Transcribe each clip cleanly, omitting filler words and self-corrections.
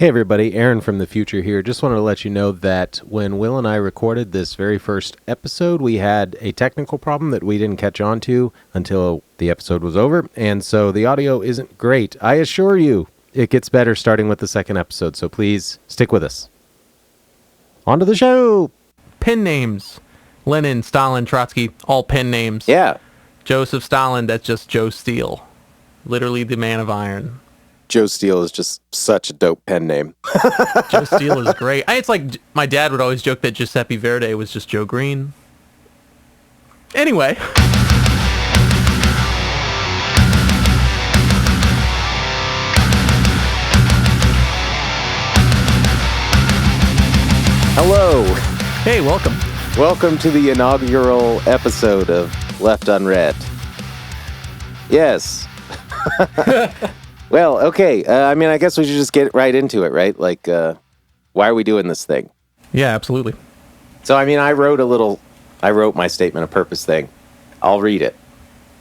Hey everybody, Aaron from the future here. Just wanted to let you know that when Will and I recorded this very first episode, we had a technical problem that we didn't catch on to until the episode was over, and so the audio isn't great. I assure you, it gets better starting with the second episode, so please stick with us. On to the show! Pen names. Lenin, Stalin, Trotsky, all pen names. Yeah. Joseph Stalin, that's just Joe Steele. Literally the man of iron. Joe Steele is just such a dope pen name. Joe Steele is great. It's like my dad would always joke that Giuseppe Verdi was just Joe Green. Anyway. Hello. Hey, welcome. Welcome to the inaugural episode of Left Unread. Yes. Well, okay. I guess we should just get right into it, right? Like, why are we doing this thing? Yeah, absolutely. So, I wrote my statement of purpose thing. I'll read it.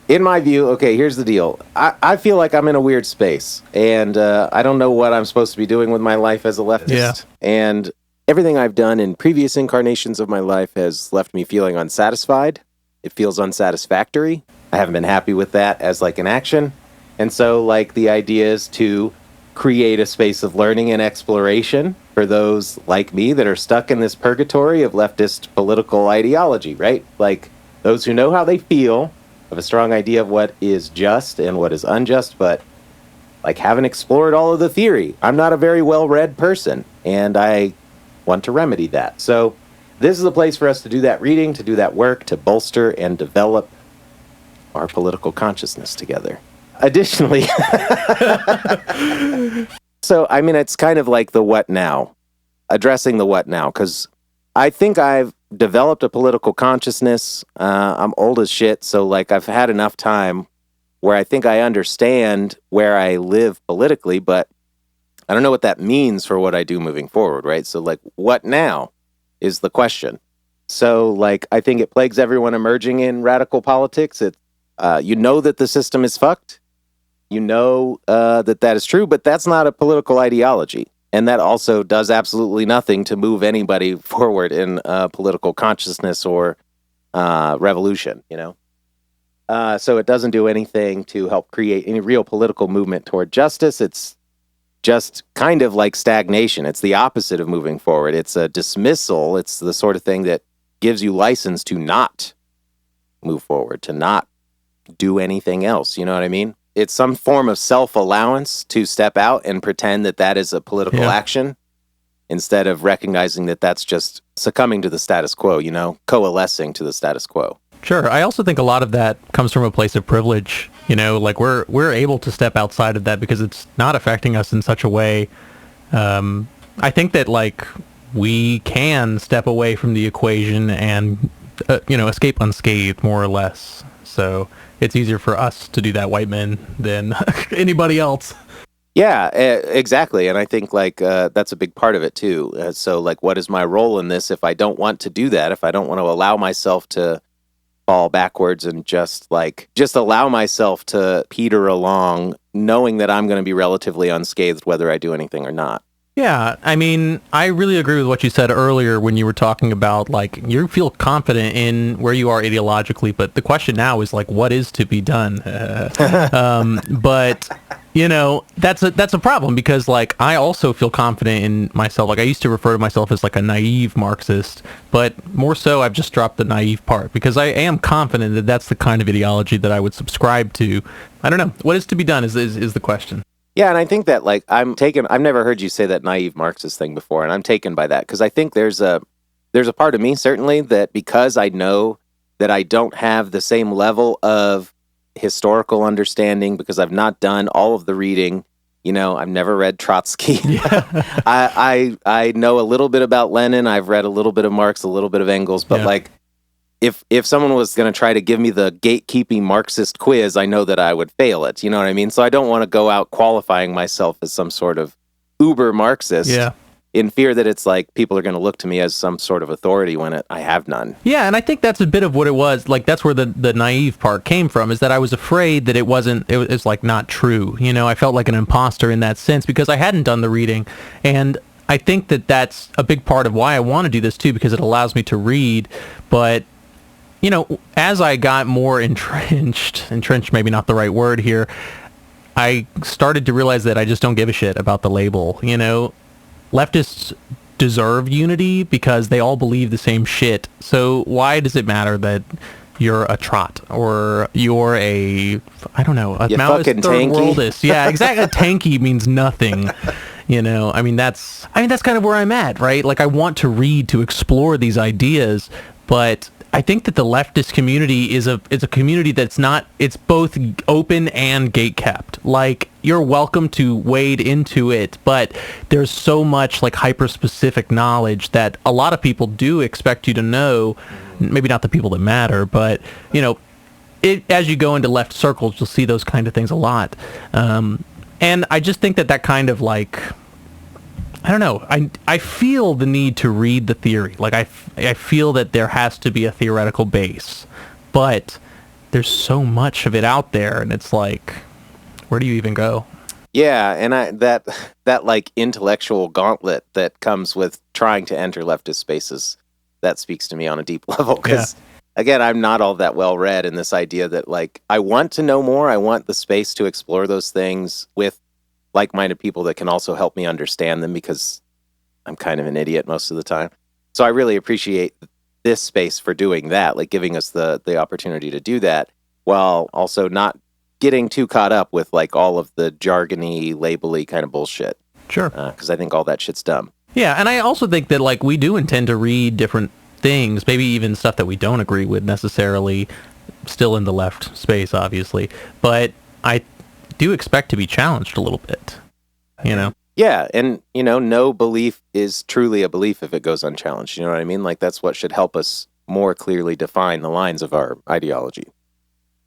In my view, okay, here's the deal. I feel like I'm in a weird space, and I don't know what I'm supposed to be doing with my life as a leftist. Yeah. And everything I've done in previous incarnations of my life has left me feeling unsatisfied. It feels unsatisfactory. I haven't been happy with that as like an action. And so, like, the idea is to create a space of learning and exploration for those like me that are stuck in this purgatory of leftist political ideology, right? Like, those who know how they feel, have a strong idea of what is just and what is unjust, but, like, haven't explored all of the theory. I'm not a very well-read person, and I want to remedy that. So, this is a place for us to do that reading, to do that work, to bolster and develop our political consciousness together. Additionally, so, it's kind of like the what now, addressing the what now, because I think I've developed a political consciousness. I'm old as shit, so, like, I've had enough time where I think I understand where I live politically, but I don't know what that means for what I do moving forward, right? So, like, what now is the question. So, like, I think it plagues everyone emerging in radical politics. You know that the system is fucked. You know that is true, but that's not a political ideology. And that also does absolutely nothing to move anybody forward in political consciousness or revolution, you know? So it doesn't do anything to help create any real political movement toward justice. It's just kind of like stagnation. It's the opposite of moving forward. It's a dismissal. It's the sort of thing that gives you license to not move forward, to not do anything else. You know what I mean? It's some form of self-allowance to step out and pretend that that is a political action instead of recognizing that that's just succumbing to the status quo, you know, coalescing to the status quo. Sure. I also think a lot of that comes from a place of privilege. You know, like we're able to step outside of that because it's not affecting us in such a way. I think that, like, we can step away from the equation and, escape unscathed, more or less. So it's easier for us to do that, white men, than anybody else. Yeah, exactly. And I think, like, that's a big part of it, too. So, like, what is my role in this if I don't want to do that, if I don't want to allow myself to fall backwards and just allow myself to peter along, knowing that I'm going to be relatively unscathed whether I do anything or not? Yeah, I really agree with what you said earlier when you were talking about, like, you feel confident in where you are ideologically, but the question now is, like, what is to be done? But, that's a problem because, like, I also feel confident in myself. Like, I used to refer to myself as, like, a naive Marxist, but more so I've just dropped the naive part because I am confident that that's the kind of ideology that I would subscribe to. I don't know. What is to be done is the question. Yeah, and I think that, like, I've never heard you say that naive Marxist thing before, and I'm taken by that, because I think there's a part of me, certainly, that because I know that I don't have the same level of historical understanding, because I've not done all of the reading, I've never read Trotsky. Yeah. I know a little bit about Lenin, I've read a little bit of Marx, a little bit of Engels, but, like, if someone was going to try to give me the gatekeeping Marxist quiz, I know that I would fail it. You know what I mean? So I don't want to go out qualifying myself as some sort of uber Marxist. Yeah. in fear that it's like people are going to look to me as some sort of authority when I have none. Yeah, and I think that's a bit of what it was. Like, that's where the naive part came from, is that I was afraid that it was like not true. You know, I felt like an imposter in that sense because I hadn't done the reading. And I think that that's a big part of why I want to do this too, because it allows me to read. But, you know, as I got more entrenched maybe not the right word here, I started to realize that I just don't give a shit about the label. You know, leftists deserve unity because they all believe the same shit. So why does it matter that you're a trot or you're a Maoist third worldist? Yeah, exactly. Tanky means nothing. You know, I mean that's kind of where I'm at, right? Like, I want to read to explore these ideas, but I think that the leftist community is a community that's not, it's both open and gate-kept. Like, you're welcome to wade into it, but there's so much like hyper-specific knowledge that a lot of people do expect you to know. Maybe not the people that matter, but, you know, as you go into left circles, you'll see those kind of things a lot. And I just think that kind of like, I don't know. I feel the need to read the theory. Like, I feel that there has to be a theoretical base, but there's so much of it out there, and it's like, where do you even go? Yeah, and that like intellectual gauntlet that comes with trying to enter leftist spaces, that speaks to me on a deep level. Because again, I'm not all that well read in this idea that like I want to know more. I want the space to explore those things with like-minded people that can also help me understand them, because I'm kind of an idiot most of the time. So I really appreciate this space for doing that, like giving us the opportunity to do that, while also not getting too caught up with like all of the jargony, labely kind of bullshit. Sure. Because I think all that shit's dumb. Yeah, and I also think that like we do intend to read different things, maybe even stuff that we don't agree with necessarily, still in the left space, obviously. But I do expect to be challenged a little bit, you know? Yeah, and, you know, no belief is truly a belief if it goes unchallenged. You know what I mean? Like, that's what should help us more clearly define the lines of our ideology.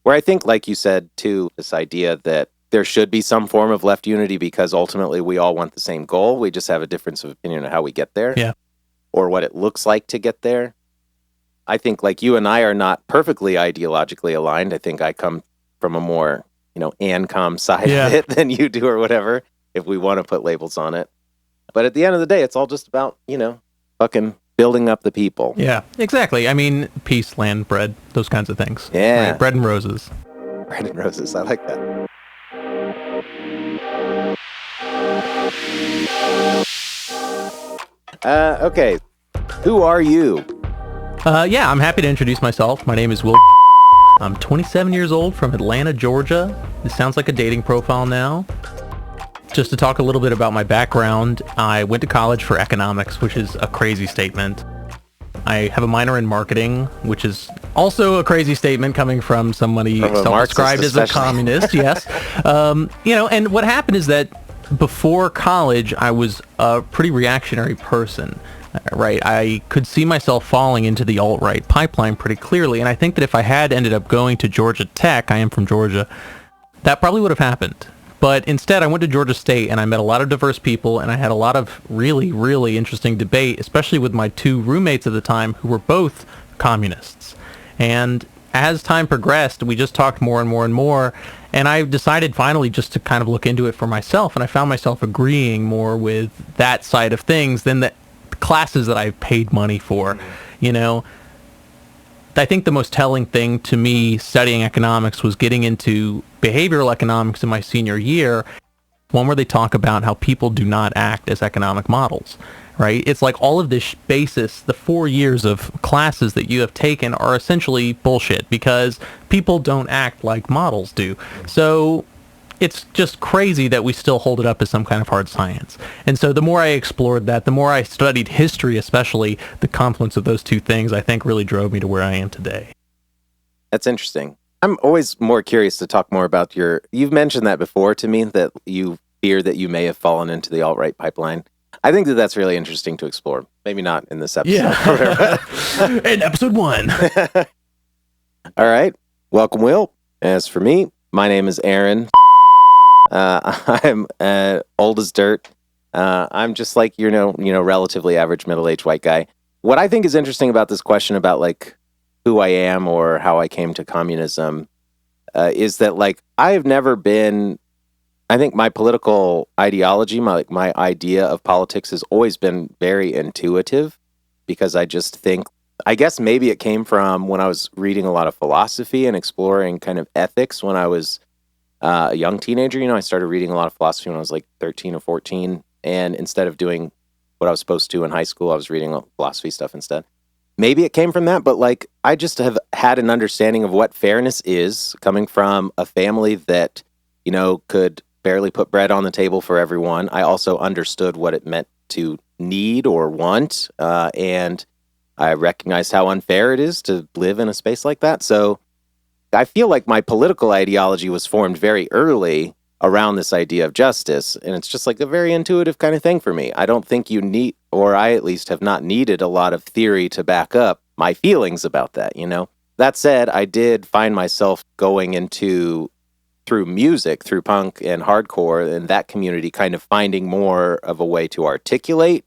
Where I think, like you said, too, this idea that there should be some form of left unity because ultimately we all want the same goal. We just have a difference of opinion on how we get there. Yeah. Or what it looks like to get there. I think, like, you and I are not perfectly ideologically aligned. I think I come from a more, you know, ANCOM side of it than you do or whatever, if we want to put labels on it. But at the end of the day, it's all just about, you know, fucking building up the people. Yeah, exactly. I mean, peace, land, bread, those kinds of things. Yeah. Right? Bread and roses. Bread and roses. I like that. Okay. Who are you? Yeah, I'm happy to introduce myself. My name is Will. I'm 27 years old from Atlanta, Georgia. This sounds like a dating profile now. Just to talk a little bit about my background, I went to college for economics, which is a crazy statement. I have a minor in marketing, which is also a crazy statement coming from somebody self-described as a communist. Yes. You know, and what happened is that before college, I was a pretty reactionary person. Right, I could see myself falling into the alt-right pipeline pretty clearly, and I think that if I had ended up going to Georgia Tech, I am from Georgia, that probably would have happened. But instead, I went to Georgia State, and I met a lot of diverse people, and I had a lot of really, really interesting debate, especially with my two roommates at the time, who were both communists. And as time progressed, we just talked more and more and more, and I decided finally just to kind of look into it for myself, and I found myself agreeing more with that side of things than the classes that I paid money for. You know, I think the most telling thing to me studying economics was getting into behavioral economics in my senior year, one where they talk about how people do not act as economic models, right? It's like all of this basis, the 4 years of classes that you have taken are essentially bullshit because people don't act like models do. So it's just crazy that we still hold it up as some kind of hard science. And so the more I explored that, the more I studied history, especially the confluence of those two things, I think really drove me to where I am today. That's interesting. I'm always more curious to talk more about you've mentioned that before to me, that you fear that you may have fallen into the alt-right pipeline. I think that that's really interesting to explore. Maybe not in this episode. Yeah. In episode 1. All right. Welcome, Will. As for me, my name is Aaron. I'm old as dirt. I'm just like, relatively average middle-aged white guy. What I think is interesting about this question about like who I am or how I came to communism is that like I have never been. I think my political ideology, my idea of politics has always been very intuitive because I just think, I guess maybe it came from when I was reading a lot of philosophy and exploring kind of ethics when I was a young teenager. I started reading a lot of philosophy when I was like 13 or 14. And instead of doing what I was supposed to in high school, I was reading philosophy stuff instead. Maybe it came from that, but like I just have had an understanding of what fairness is coming from a family that, could barely put bread on the table for everyone. I also understood what it meant to need or want, and I recognized how unfair it is to live in a space like that. So I feel like my political ideology was formed very early around this idea of justice, and it's just like a very intuitive kind of thing for me. I don't think you need, or I at least have not needed a lot of theory to back up my feelings about that, That said, I did find myself going into through music, through punk and hardcore, and that community kind of finding more of a way to articulate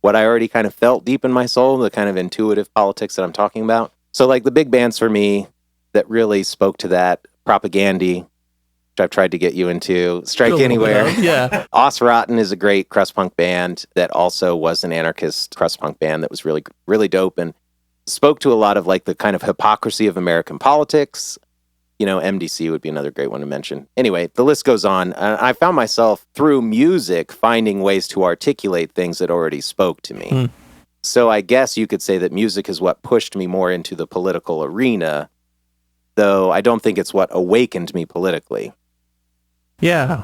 what I already kind of felt deep in my soul, the kind of intuitive politics that I'm talking about. So like the big bands for me that really spoke to that, Propagandy, which I've tried to get you into, Strike Anywhere. Yeah. Os Rotten is a great crust punk band that also was an anarchist crust punk band that was really, really dope and spoke to a lot of like the kind of hypocrisy of American politics. MDC would be another great one to mention. Anyway, the list goes on. I found myself through music finding ways to articulate things that already spoke to me. So I guess you could say that music is what pushed me more into the political arena, though I don't think it's what awakened me politically. Yeah.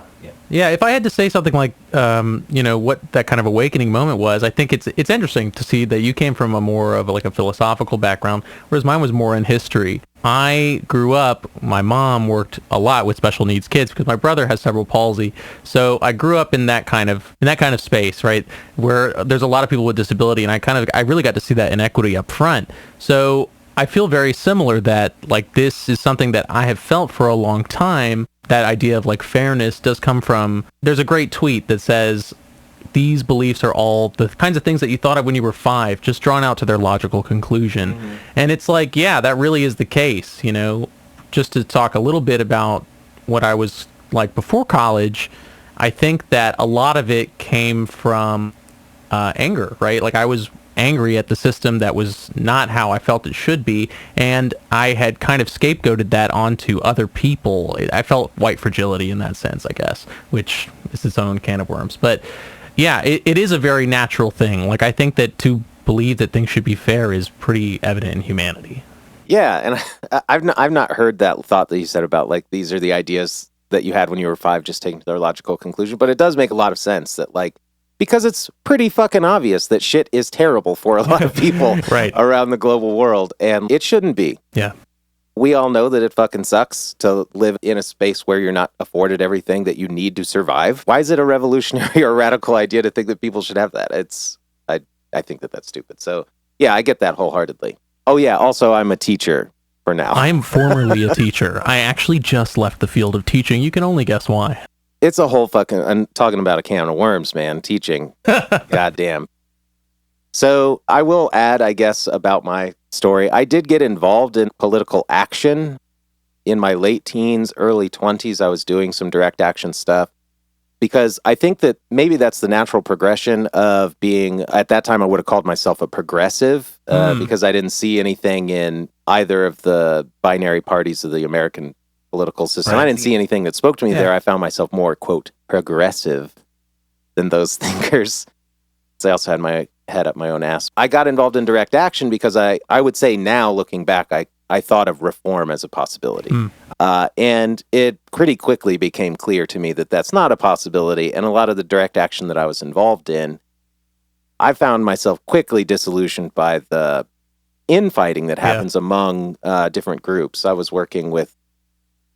If I had to say something like, what that kind of awakening moment was, I think it's interesting to see that you came from a more of a philosophical background, whereas mine was more in history. I grew up, my mom worked a lot with special needs kids because my brother has cerebral palsy. So I grew up in that kind of space, right, where there's a lot of people with disability, and I really got to see that inequity up front. So I feel very similar that like this is something that I have felt for a long time. That idea of like fairness does come from, there's a great tweet that says, these beliefs are all the kinds of things that you thought of when you were 5, just drawn out to their logical conclusion. Mm-hmm. And it's like, yeah, that really is the case, Just to talk a little bit about what I was like before college, I think that a lot of it came from anger, right? Like I was angry at the system that was not how I felt it should be, and I had kind of scapegoated that onto other people. I felt white fragility in that sense, I guess, which is its own can of worms. But yeah, it is a very natural thing. Like I think that to believe that things should be fair is pretty evident in humanity. Yeah, and I've not heard that thought that you said about like these are the ideas that you had when you were 5 just taken to their logical conclusion, but it does make a lot of sense that like, because it's pretty fucking obvious that shit is terrible for a lot of people right. around the global world, and it shouldn't be. Yeah. We all know that it fucking sucks to live in a space where you're not afforded everything that you need to survive. Why is it a revolutionary or radical idea to think that people should have that? I think that that's stupid. So, yeah, I get that wholeheartedly. Oh, yeah, also, I'm a teacher for now. I'm formerly a teacher. I actually just left the field of teaching. You can only guess why. It's a whole fucking, I'm talking about a can of worms, man, teaching. Goddamn. So I will add, I guess, about my story. I did get involved in political action in my late teens, early 20s. I was doing some direct action stuff because I think that maybe that's the natural progression of being, at that time I would have called myself a progressive because I didn't see anything in either of the binary parties of the American political system. Right. I didn't see anything that spoke to me there. I found myself more, quote, progressive than those thinkers. So I also had my head up my own ass. I got involved in direct action because I would say now, looking back, I thought of reform as a possibility. And it pretty quickly became clear to me that that's not a possibility. And a lot of the direct action that I was involved in, I found myself quickly disillusioned by the infighting that happens among different groups. I was working with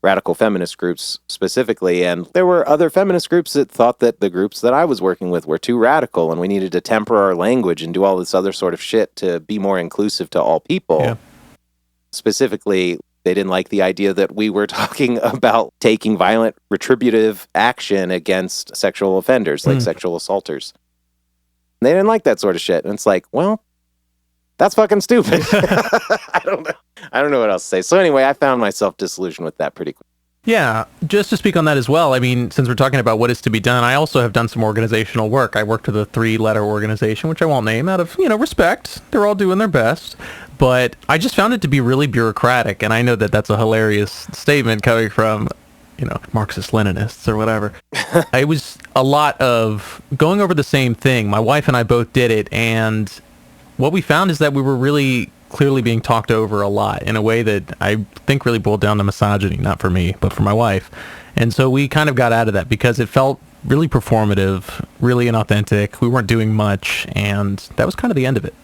radical feminist groups specifically, and there were other feminist groups that thought that the groups that I was working with were too radical and we needed to temper our language and do all this other sort of shit to be more inclusive to all people. Specifically, They didn't like the idea that we were talking about taking violent retributive action against sexual offenders, like sexual assaulters. They didn't like that sort of shit. And it's like, well, that's fucking stupid. I don't know what else to say. So anyway, I found myself disillusioned with that pretty quick. Yeah, just to speak on that as well, I mean, since we're talking about what is to be done, I also have done some organizational work. I worked with a 3-letter organization, which I won't name out of, respect. They're all doing their best. But I just found it to be really bureaucratic, and I know that that's a hilarious statement coming from, Marxist-Leninists or whatever. It was a lot of going over the same thing. My wife and I both did it, and what we found is that we were really clearly being talked over a lot in a way that I think really boiled down to misogyny, not for me, but for my wife. And so we kind of got out of that because it felt really performative, really inauthentic. We weren't doing much, and that was kind of the end of it.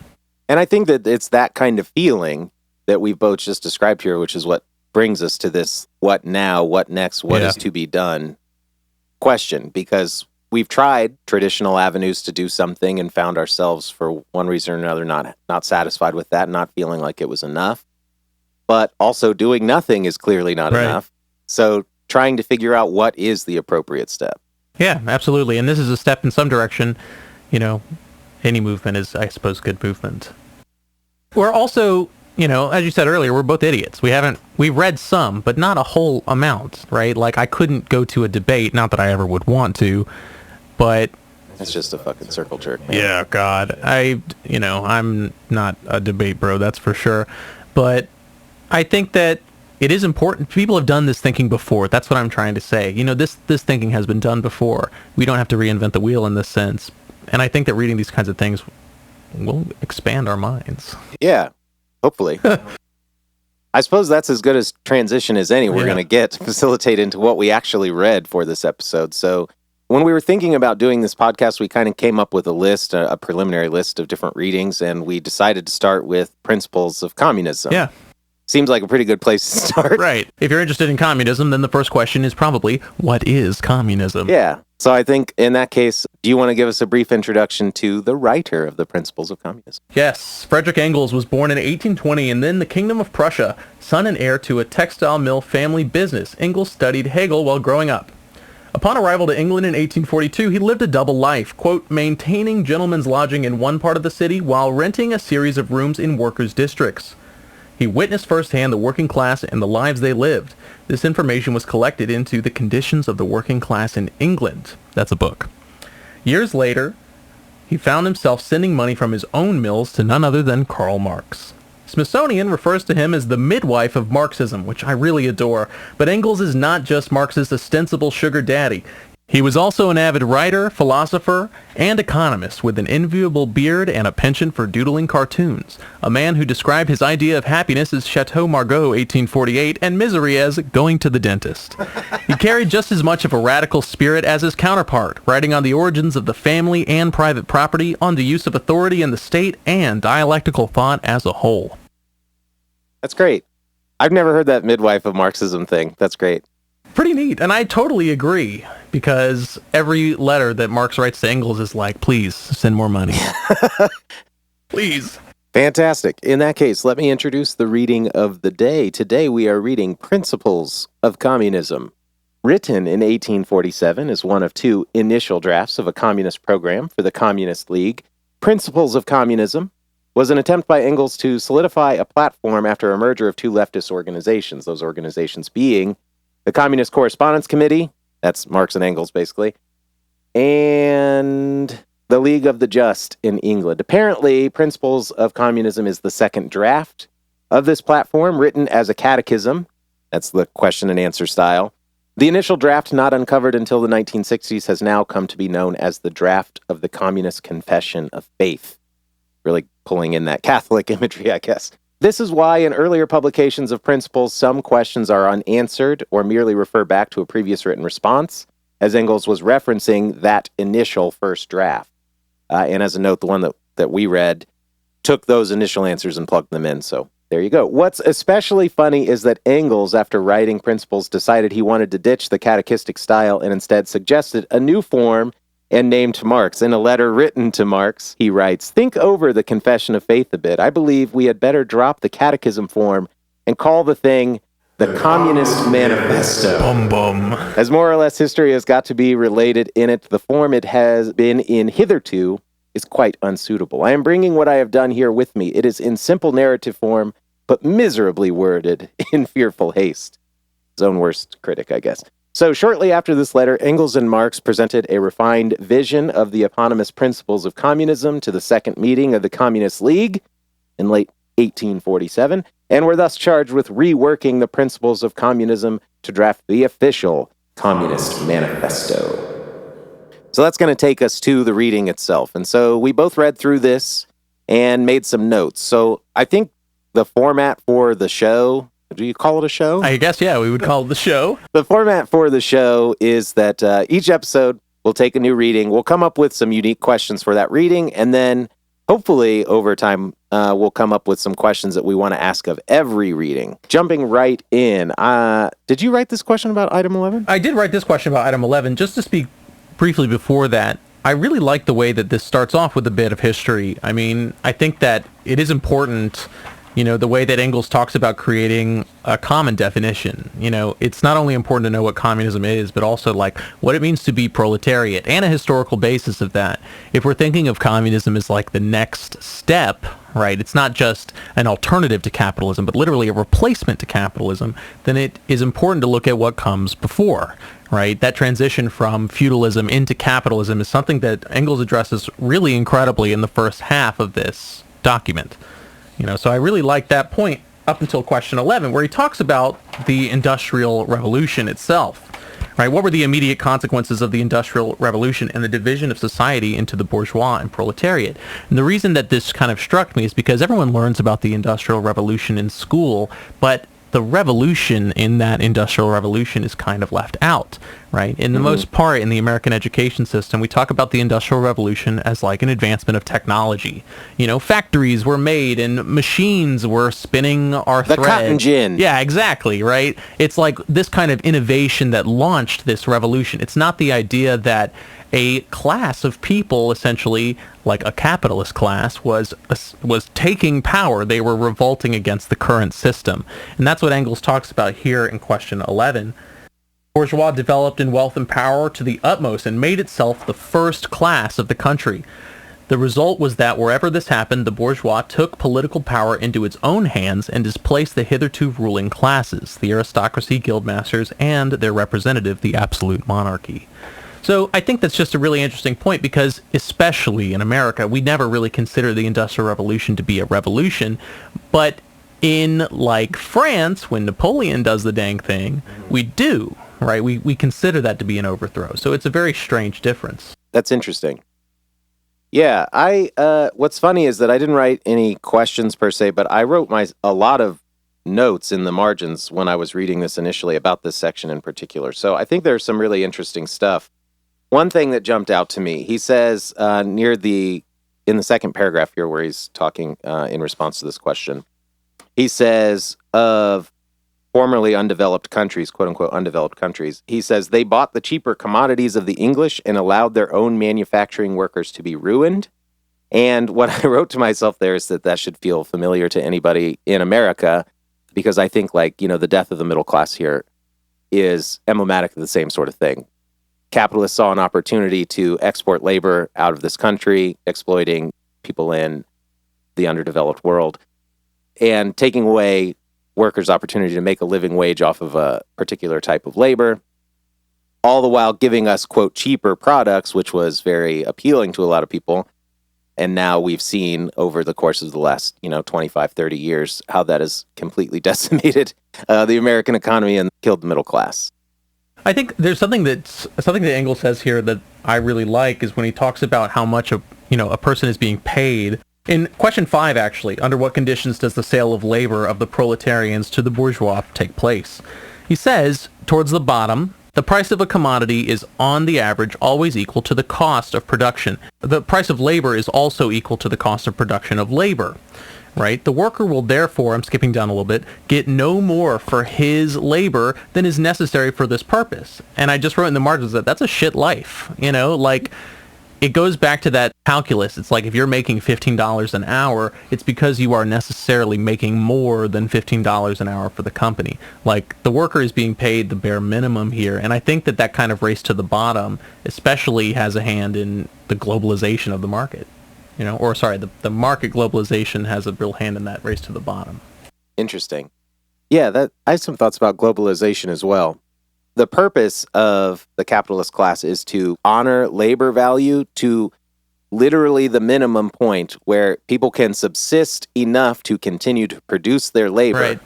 And I think that it's that kind of feeling that we've both just described here, which is what brings us to this what now, what next, what is to be done question, because we've tried traditional avenues to do something and found ourselves for one reason or another not satisfied with that, not feeling like it was enough. But also doing nothing is clearly not enough. So trying to figure out what is the appropriate step. Yeah, absolutely. And this is a step in some direction. Any movement is, I suppose, good movement. We're also, as you said earlier, we're both idiots. We've read some, but not a whole amount, right? Like, I couldn't go to a debate, not that I ever would want to, but it's just a fucking circle jerk, man. Yeah, God. I'm not a debate bro, that's for sure. But I think that it is important. People have done this thinking before. That's what I'm trying to say. This thinking has been done before. We don't have to reinvent the wheel in this sense. And I think that reading these kinds of things will expand our minds. Yeah, hopefully. I suppose that's as good as transition as any we're going to get to facilitate into what we actually read for this episode. So when we were thinking about doing this podcast, we kind of came up with a list, a preliminary list of different readings, and we decided to start with Principles of Communism. Yeah. Seems like a pretty good place to start. Right. If you're interested in communism, then the first question is probably, what is communism? Yeah. So I think in that case, do you want to give us a brief introduction to the writer of the Principles of Communism? Yes. Friedrich Engels was born in 1820 in then the Kingdom of Prussia, son and heir to a textile mill family business. Engels studied Hegel while growing up. Upon arrival to England in 1842, he lived a double life, quote, maintaining gentlemen's lodging in one part of the city while renting a series of rooms in workers' districts. He witnessed firsthand the working class and the lives they lived. This information was collected into The Conditions of the Working Class in England. That's a book. Years later, he found himself sending money from his own mills to none other than Karl Marx. Smithsonian refers to him as the midwife of Marxism, which I really adore, but Engels is not just Marx's ostensible sugar daddy. He was also an avid writer, philosopher, and economist with an enviable beard and a penchant for doodling cartoons, a man who described his idea of happiness as Chateau Margaux 1848 and misery as going to the dentist. He carried just as much of a radical spirit as his counterpart, writing on the origins of the family and private property, on the use of authority in the state, and dialectical thought as a whole. That's great. I've never heard that midwife of Marxism thing. That's great. Pretty neat, and I totally agree, because every letter that Marx writes to Engels is like, please, send more money. Please. Fantastic. In that case, let me introduce the reading of the day. Today we are reading Principles of Communism. Written in 1847 as one of two initial drafts of a communist program for the Communist League, Principles of Communism was an attempt by Engels to solidify a platform after a merger of two leftist organizations, those organizations being the Communist Correspondence Committee, that's Marx and Engels basically, and the League of the Just in England. Apparently, Principles of Communism is the second draft of this platform, written as a catechism. That's the question and answer style. The initial draft, not uncovered until the 1960s, has now come to be known as the draft of the Communist Confession of Faith. Really pulling in that Catholic imagery, I guess. This is why in earlier publications of Principles, some questions are unanswered or merely refer back to a previous written response, as Engels was referencing that initial first draft. And as a note, the one that we read took those initial answers and plugged them in, so there you go. What's especially funny is that Engels, after writing Principles, decided he wanted to ditch the catechistic style and instead suggested a new form and named Marx. In a letter written to Marx, he writes, "Think over the Confession of Faith a bit. I believe we had better drop the catechism form and call the thing The Communist Manifesto. Bum bum. As more or less history has got to be related in it, the form it has been in hitherto is quite unsuitable. I am bringing what I have done here with me. It is in simple narrative form, but miserably worded in fearful haste. His own worst critic, I guess. So shortly after this letter, Engels and Marx presented a refined vision of the eponymous Principles of Communism to the second meeting of the Communist League in late 1847, and were thus charged with reworking the Principles of Communism to draft the official Communist Manifesto. So that's going to take us to the reading itself. And so we both read through this and made some notes. So I think the format for the show, do you call it a show? I guess, yeah, we would call it the show. The format for the show is that each episode will take a new reading. We'll come up with some unique questions for that reading, and then hopefully over time we'll come up with some questions that we want to ask of every reading. Jumping right in, did you write this question about item 11? I did write this question about item 11. Just to speak briefly before that, I really like the way that this starts off with a bit of history. I mean, I think that it is important, the way that Engels talks about creating a common definition. It's not only important to know what communism is, but also like what it means to be proletariat and a historical basis of that. If we're thinking of communism as like the next step, right, it's not just an alternative to capitalism, but literally a replacement to capitalism, then it is important to look at what comes before. Right, that transition from feudalism into capitalism is something that Engels addresses really incredibly in the first half of this document. So I really like that point up until question 11, where he talks about the Industrial Revolution itself. Right, what were the immediate consequences of the Industrial Revolution and the division of society into the bourgeois and proletariat? And the reason that this kind of struck me is because everyone learns about the Industrial Revolution in school, but the revolution in that Industrial Revolution is kind of left out, right? In the most part, in the American education system, we talk about the Industrial Revolution as like an advancement of technology. Factories were made and machines were spinning our thread. The cotton gin. Yeah, exactly, right? It's like this kind of innovation that launched this revolution. It's not the idea that a class of people, essentially like a capitalist class, was taking power. They were revolting against the current system. And that's what Engels talks about here in question 11. Bourgeois developed in wealth and power to the utmost and made itself the first class of the country. The result was that wherever this happened, the bourgeois took political power into its own hands and displaced the hitherto ruling classes, the aristocracy, guildmasters, and their representative, the absolute monarchy. So I think that's just a really interesting point because, especially in America, we never really consider the Industrial Revolution to be a revolution. But in, like, France, when Napoleon does the dang thing, we do, right? We consider that to be an overthrow. So it's a very strange difference. That's interesting. Yeah, what's funny is that I didn't write any questions per se, but I wrote a lot of notes in the margins when I was reading this initially about this section in particular. So I think there's some really interesting stuff. One thing that jumped out to me, he says in the second paragraph here where he's talking in response to this question, he says of formerly undeveloped countries, quote unquote undeveloped countries, he says they bought the cheaper commodities of the English and allowed their own manufacturing workers to be ruined. And what I wrote to myself there is that should feel familiar to anybody in America, because I think the death of the middle class here is emblematic of the same sort of thing. Capitalists saw an opportunity to export labor out of this country, exploiting people in the underdeveloped world, and taking away workers' opportunity to make a living wage off of a particular type of labor, all the while giving us, quote, cheaper products, which was very appealing to a lot of people. And now we've seen over the course of the last, 25, 30 years, how that has completely decimated the American economy and killed the middle class. I think there's something that Engels says here that I really like is when he talks about how much a person is being paid. In question 5, actually, under what conditions does the sale of labor of the proletarians to the bourgeois take place? He says, towards the bottom, the price of a commodity is on the average always equal to the cost of production. The price of labor is also equal to the cost of production of labor. Right? The worker will therefore, I'm skipping down a little bit, get no more for his labor than is necessary for this purpose. And I just wrote in the margins that that's a shit life. it goes back to that calculus. It's like if you're making $15 an hour, it's because you are necessarily making more than $15 an hour for the company. Like, the worker is being paid the bare minimum here, and I think that that kind of race to the bottom especially has a hand in the globalization of the market. You know, or sorry, the market globalization has a real hand in that race to the bottom. Interesting. Yeah, I have some thoughts about globalization as well. The purpose of the capitalist class is to honor labor value to literally the minimum point where people can subsist enough to continue to produce their labor, Right.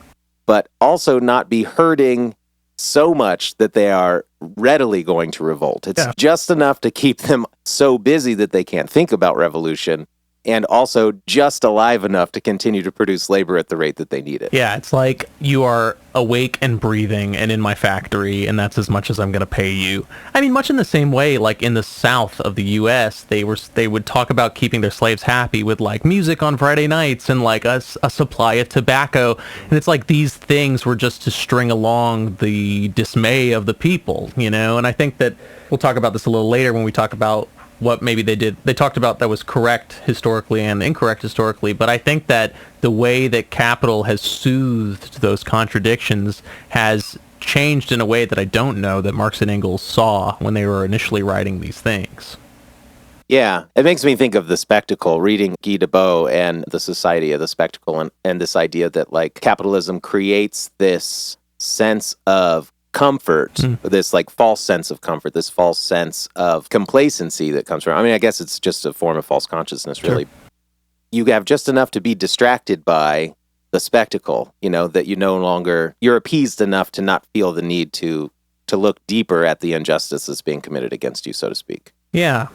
but also not be hurting so much that they are readily going to revolt. It's just enough to keep them so busy that they can't think about revolution, and also just alive enough to continue to produce labor at the rate that they need it. Yeah, it's like you are awake and breathing and in my factory, and that's as much as I'm going to pay you. I mean, much in the same way, like in the South of the U.S., they would talk about keeping their slaves happy with like music on Friday nights and like a supply of tobacco. And it's like these things were just to string along the dismay of the people, you know? And I think that we'll talk about this a little later when we talk about what maybe they did. They talked about that was correct historically and incorrect historically, but I think that the way that capital has soothed those contradictions has changed in a way that I don't know that Marx and Engels saw when they were initially writing these things. Yeah, it makes me think of The Spectacle, reading Guy Debord and The Society of the Spectacle, and this idea that like capitalism creates this sense of comfort, this like false sense of comfort, this false sense of complacency that comes from, I mean, I guess it's just a form of false consciousness, really. Sure. You have just enough to be distracted by the spectacle, you know, that you're appeased enough to not feel the need to look deeper at the injustice that's being committed against you, so to speak. Yeah.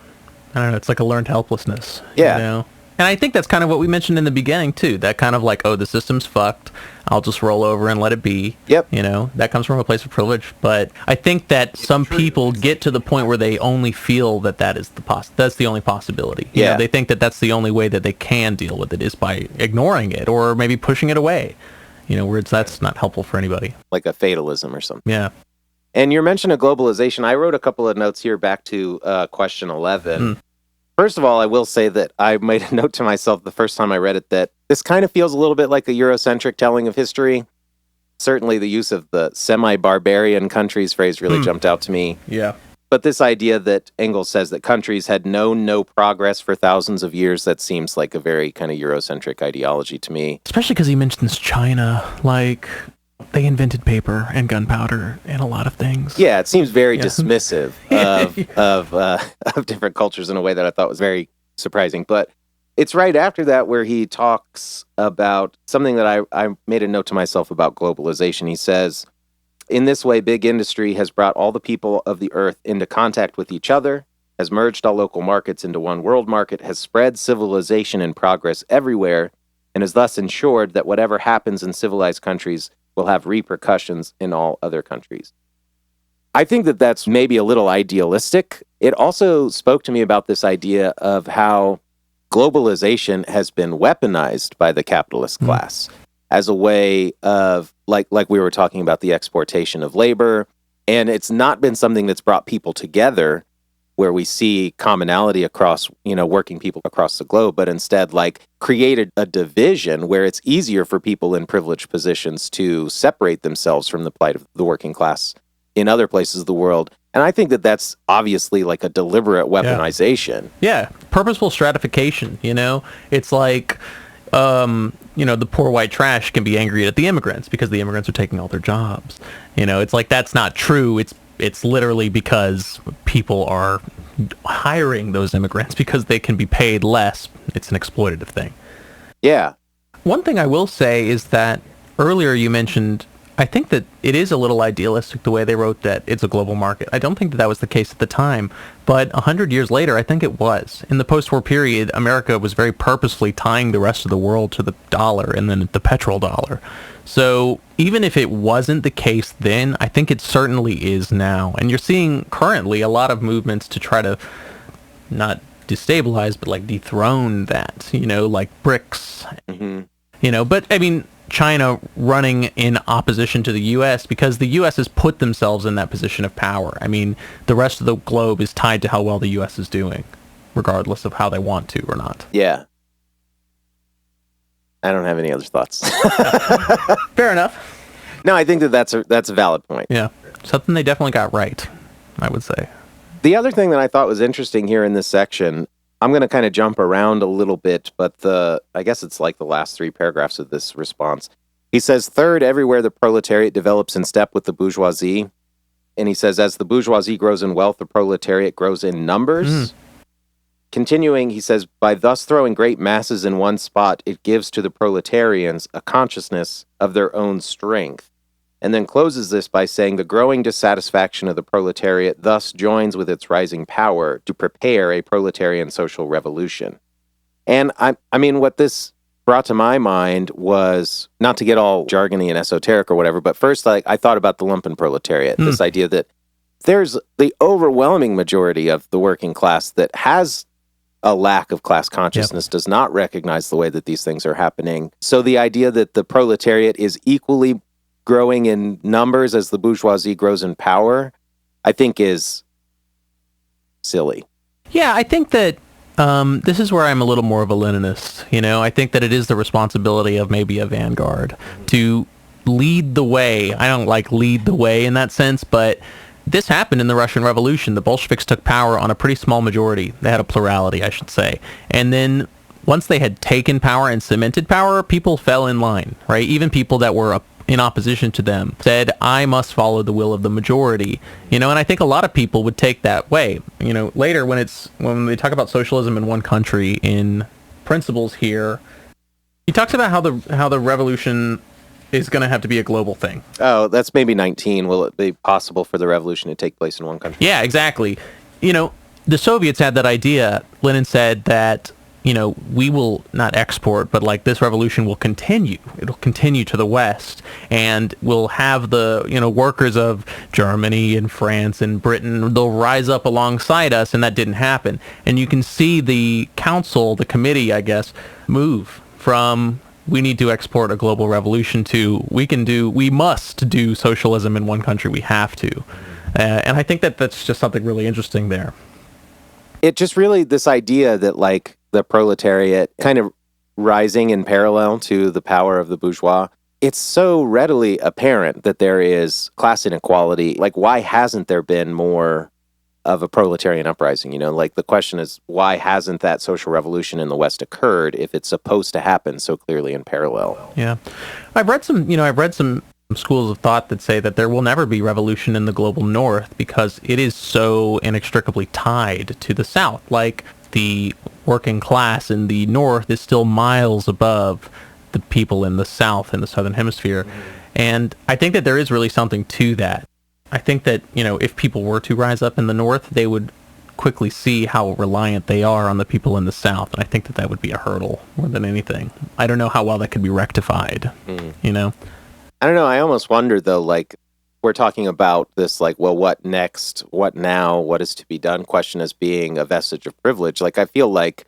I don't know, it's like a learned helplessness. Yeah. You know? And I think that's kind of what we mentioned in the beginning, too. That kind of like, oh, the system's fucked. I'll just roll over and let it be. Yep. You know, that comes from a place of privilege. But I think that some people get to the point where they only feel that that's the only possibility. You know, they think that that's the only way that they can deal with it is by ignoring it or maybe pushing it away. You know, where that's not helpful for anybody. Like a fatalism or something. Yeah. And your mention of globalization, I wrote a couple of notes here back to question 11. First of all, I will say that I made a note to myself the first time I read it that this kind of feels a little bit like a Eurocentric telling of history. Certainly the use of the semi-barbarian countries phrase really jumped out to me. Yeah. But this idea that Engels says that countries had known no progress for thousands of years, that seems like a very kind of Eurocentric ideology to me. Especially because he mentions China, like they invented paper and gunpowder and a lot of things. Yeah, it seems very dismissive of different cultures in a way that I thought was very surprising. But it's right after that where he talks about something that I made a note to myself about globalization. He says, in this way, big industry has brought all the people of the earth into contact with each other, has merged all local markets into one world market, has spread civilization and progress everywhere, and has thus ensured that whatever happens in civilized countries will have repercussions in all other countries. I think that that's maybe a little idealistic. It also spoke to me about this idea of how globalization has been weaponized by the capitalist class as a way of, like we were talking about, the exportation of labor. And it's not been something that's brought people together where we see commonality across, working people across the globe, but instead like created a division where it's easier for people in privileged positions to separate themselves from the plight of the working class in other places of the world. And I think that that's obviously like a deliberate weaponization. Yeah. Purposeful stratification, It's like, the poor white trash can be angry at the immigrants because the immigrants are taking all their jobs. It's like, that's not true. It's literally because people are hiring those immigrants because they can be paid less. It's an exploitative thing. Yeah. One thing I will say is that earlier you mentioned, I think that it is a little idealistic the way they wrote that it's a global market. I don't think that was the case at the time, but 100 years later, I think it was. In the post-war period, America was very purposefully tying the rest of the world to the dollar and then the petrodollar. So even if it wasn't the case then, I think it certainly is now. And you're seeing currently a lot of movements to try to not destabilize, but like dethrone that, like BRICS. But I mean, China running in opposition to the U.S. because the U.S. has put themselves in that position of power. I mean, the rest of the globe is tied to how well the U.S. is doing. regardless of how they want to or not. Yeah. I don't have any other thoughts. Fair enough. No, I think that's a valid point. Yeah. Something they definitely got right, I would say. The other thing that I thought was interesting here in this section, I'm going to kind of jump around a little bit, but I guess it's like the last 3 paragraphs of this response. He says, third, everywhere the proletariat develops in step with the bourgeoisie. And he says, as the bourgeoisie grows in wealth, the proletariat grows in numbers. Continuing, he says, by thus throwing great masses in one spot, it gives to the proletarians a consciousness of their own strength. And then closes this by saying the growing dissatisfaction of the proletariat thus joins with its rising power to prepare a proletarian social revolution. And I mean, what this brought to my mind was, not to get all jargony and esoteric or whatever, but first, like, I thought about the lumpen proletariat, this idea that there's the overwhelming majority of the working class that has a lack of class consciousness, does not recognize the way that these things are happening. So the idea that the proletariat is equally growing in numbers as the bourgeoisie grows in power, I think is silly. Yeah, I think that this is where I'm a little more of a Leninist. I think that it is the responsibility of maybe a vanguard to lead the way. I don't like lead the way in that sense, but this happened in the Russian Revolution. The Bolsheviks took power on a pretty small majority. They had a plurality, I should say. And then once they had taken power and cemented power, people fell in line, right? Even people that were in opposition to them said, I must follow the will of the majority. And I think a lot of people would take that way. Later when they talk about socialism in one country in Principles here, he talks about how the revolution is going to have to be a global thing. Oh, that's maybe 19. Will it be possible for the revolution to take place in one country? Yeah, exactly. The Soviets had that idea. Lenin said that, we will not export, but like this revolution will continue. It'll continue to the West, and we'll have the, workers of Germany and France and Britain, they'll rise up alongside us, and that didn't happen. And you can see the council, the committee, I guess, move from we need to export a global revolution to we must do socialism in one country. We have to. And I think that that's just something really interesting there. It just really, this idea that like the proletariat kind of rising in parallel to the power of the bourgeois, it's so readily apparent that there is class inequality. Like, why hasn't there been more of a proletarian uprising? Like the question is, why hasn't that social revolution in the West occurred if it's supposed to happen so clearly in parallel? Yeah. I've read some schools of thought that say that there will never be revolution in the global North because it is so inextricably tied to the South. Like, the working class in the North is still miles above the people in the South, in the Southern Hemisphere. And I think that there is really something to that. I think that, if people were to rise up in the North, they would quickly see how reliant they are on the people in the South. And I think that would be a hurdle more than anything. I don't know how well that could be rectified, I don't know. I almost wonder, though, like, we're talking about this, like, well, what next? What now? What is to be done? Question as being a vestige of privilege. Like, I feel like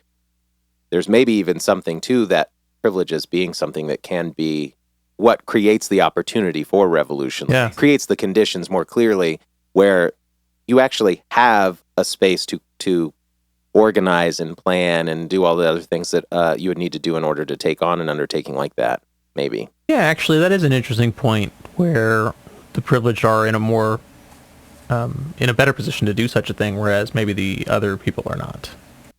there's maybe even something to that privilege as being something that can be what creates the opportunity for revolution. Yeah. Like, creates the conditions more clearly where you actually have a space to organize and plan and do all the other things that you would need to do in order to take on an undertaking like that, maybe. Yeah, actually, that is an interesting point where the privileged are in a more, in a better position to do such a thing, whereas maybe the other people are not.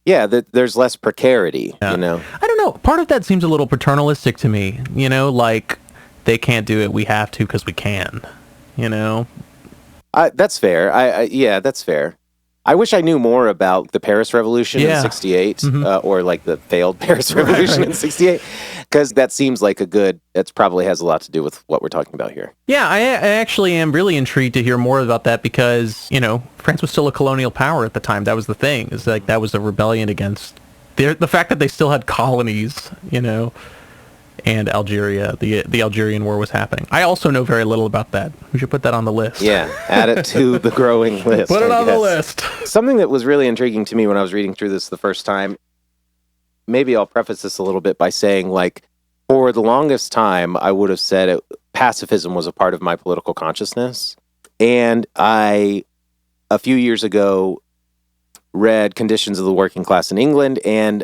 Yeah, there's less precarity, I don't know. Part of that seems a little paternalistic to me, like they can't do it, we have to because we can, That's fair. Yeah, that's fair. I wish I knew more about the Paris Revolution in 68, or like the failed Paris Revolution in 68, because that seems like it probably has a lot to do with what we're talking about here. Yeah, I actually am really intrigued to hear more about that because, France was still a colonial power at the time. That was the thing. It's like that was a rebellion against the fact that they still had colonies, and Algeria. The Algerian War was happening. I also know very little about that. We should put that on the list. Yeah, add it to the growing list. Put it on the list. Something that was really intriguing to me when I was reading through this the first time, maybe I'll preface this a little bit by saying, like, for the longest time, I would have said pacifism was a part of my political consciousness. And a few years ago, read Conditions of the Working Class in England and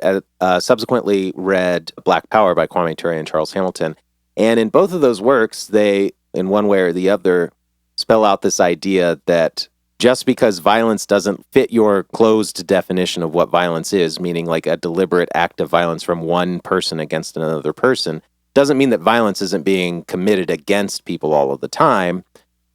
subsequently read Black Power by Kwame Ture and Charles Hamilton. And in both of those works, they, in one way or the other, spell out this idea that just because violence doesn't fit your closed definition of what violence is, meaning like a deliberate act of violence from one person against another person, doesn't mean that violence isn't being committed against people all of the time.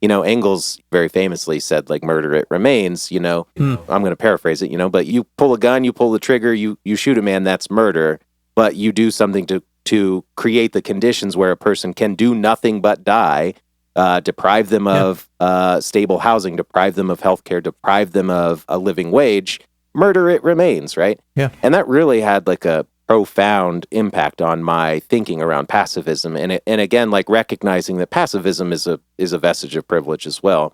You know, Engels very famously said, like, murder, it remains, you know. I'm going to paraphrase it, you know, but you pull a gun, you pull the trigger, you shoot a man, that's murder. But you do something to create the conditions where a person can do nothing but die, deprive them of stable housing, deprive them of healthcare, deprive them of a living wage. Murder, it remains, right? Yeah. And that really had like a profound impact on my thinking around pacifism, and again, like recognizing that pacifism is a vestige of privilege as well.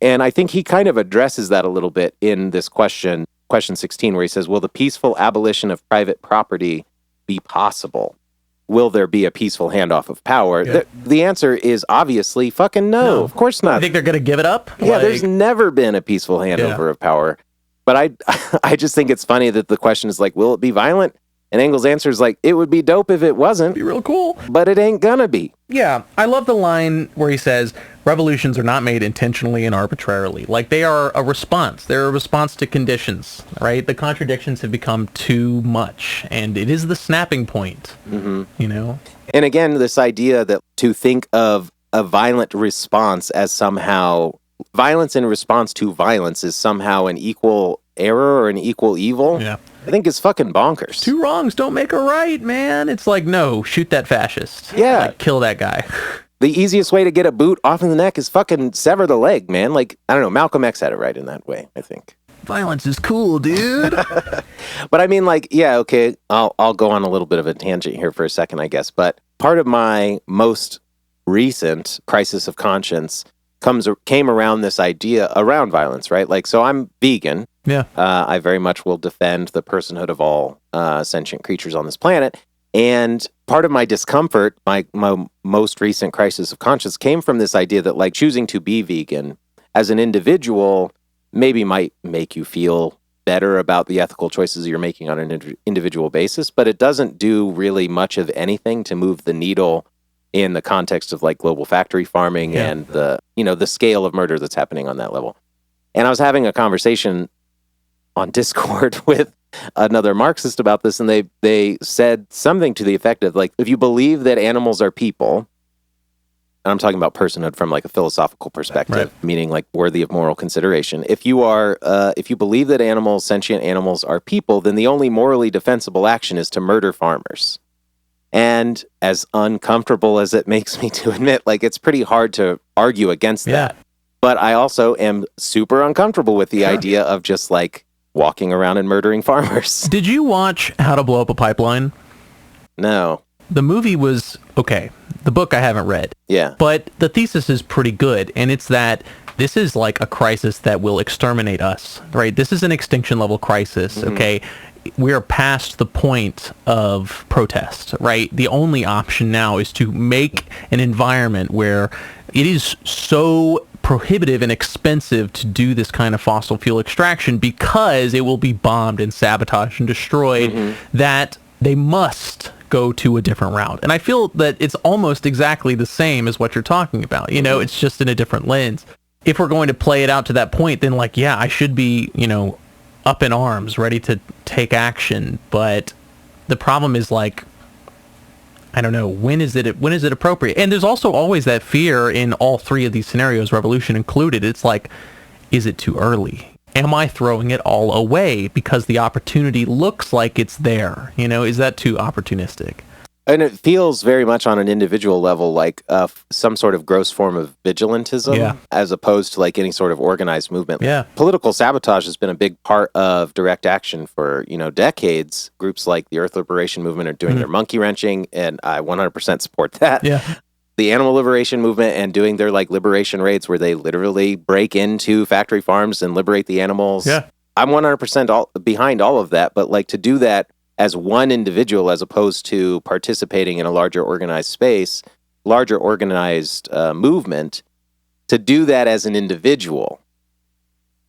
And I think he kind of addresses that a little bit in this question 16, where he says, will the peaceful abolition of private property be possible? Will there be a peaceful handoff of power? Yeah. The answer is obviously fucking no. Of course not. You think they're going to give it up? Yeah, there's never been a peaceful handover of power. But I just think it's funny that the question is like, will it be violent? And Engels' answer is like, it would be dope if it wasn't. Be real cool. But it ain't gonna be. Yeah, I love the line where he says, revolutions are not made intentionally and arbitrarily. Like, they are a response. They're a response to conditions, right? The contradictions have become too much, and it is the snapping point, you know? And again, this idea that to think of a violent response as somehow, violence in response to violence is somehow an equal error or an equal evil, I think is fucking bonkers. Two wrongs don't make a right, man. It's like, no, shoot that fascist. Yeah. Like, kill that guy. The easiest way to get a boot off in the neck is fucking sever the leg, man. Like, I don't know, Malcolm X had it right in that way, I think. Violence is cool, dude. But I mean, like, yeah, okay, I'll go on a little bit of a tangent here for a second, I guess. But part of my most recent crisis of conscience came around this idea around violence, right? Like, so I'm vegan. Yeah. I very much will defend the personhood of all sentient creatures on this planet. And part of my discomfort, my most recent crisis of conscience, came from this idea that, like, choosing to be vegan as an individual maybe might make you feel better about the ethical choices you're making on an individual basis, but it doesn't do really much of anything to move the needle in the context of, like, global factory farming and the scale of murder that's happening on that level. And I was having a conversation on Discord with another Marxist about this, and they said something to the effect of, like, if you believe that animals are people, and I'm talking about personhood from, like, a philosophical perspective, meaning, like, worthy of moral consideration. If you believe that sentient animals are people, then the only morally defensible action is to murder farmers. And as uncomfortable as it makes me to admit, like, it's pretty hard to argue against that. But I also am super uncomfortable with the idea of just, like, walking around and murdering farmers. Did you watch How to Blow Up a Pipeline? No. The movie was okay. The book I haven't read. Yeah. But the thesis is pretty good, and it's that this is like a crisis that will exterminate us, right? This is an extinction level crisis, okay? We're past the point of protest, right? The only option now is to make an environment where it is so prohibitive and expensive to do this kind of fossil fuel extraction because it will be bombed and sabotaged and destroyed that they must go to a different route. And I feel that it's almost exactly the same as what you're talking about. You know, it's just in a different lens. If we're going to play it out to that point, then, like, yeah, I should be, you know, up in arms, ready to take action. But the problem is, like, I don't know, when is it appropriate? And there's also always that fear in all three of these scenarios, revolution included. It's like, is it too early? Am I throwing it all away because the opportunity looks like it's there? You know, is that too opportunistic? And it feels very much on an individual level like some sort of gross form of vigilantism, as opposed to, like, any sort of organized movement. Yeah. Political sabotage has been a big part of direct action for, you know, decades. Groups like the Earth Liberation Movement are doing their monkey wrenching, and I 100% support that. Yeah. The Animal Liberation Movement and doing their, like, liberation raids where they literally break into factory farms and liberate the animals. Yeah. I'm 100% behind all of that, but, like, to do that as one individual as opposed to participating in a larger organized space, larger organized movement, to do that as an individual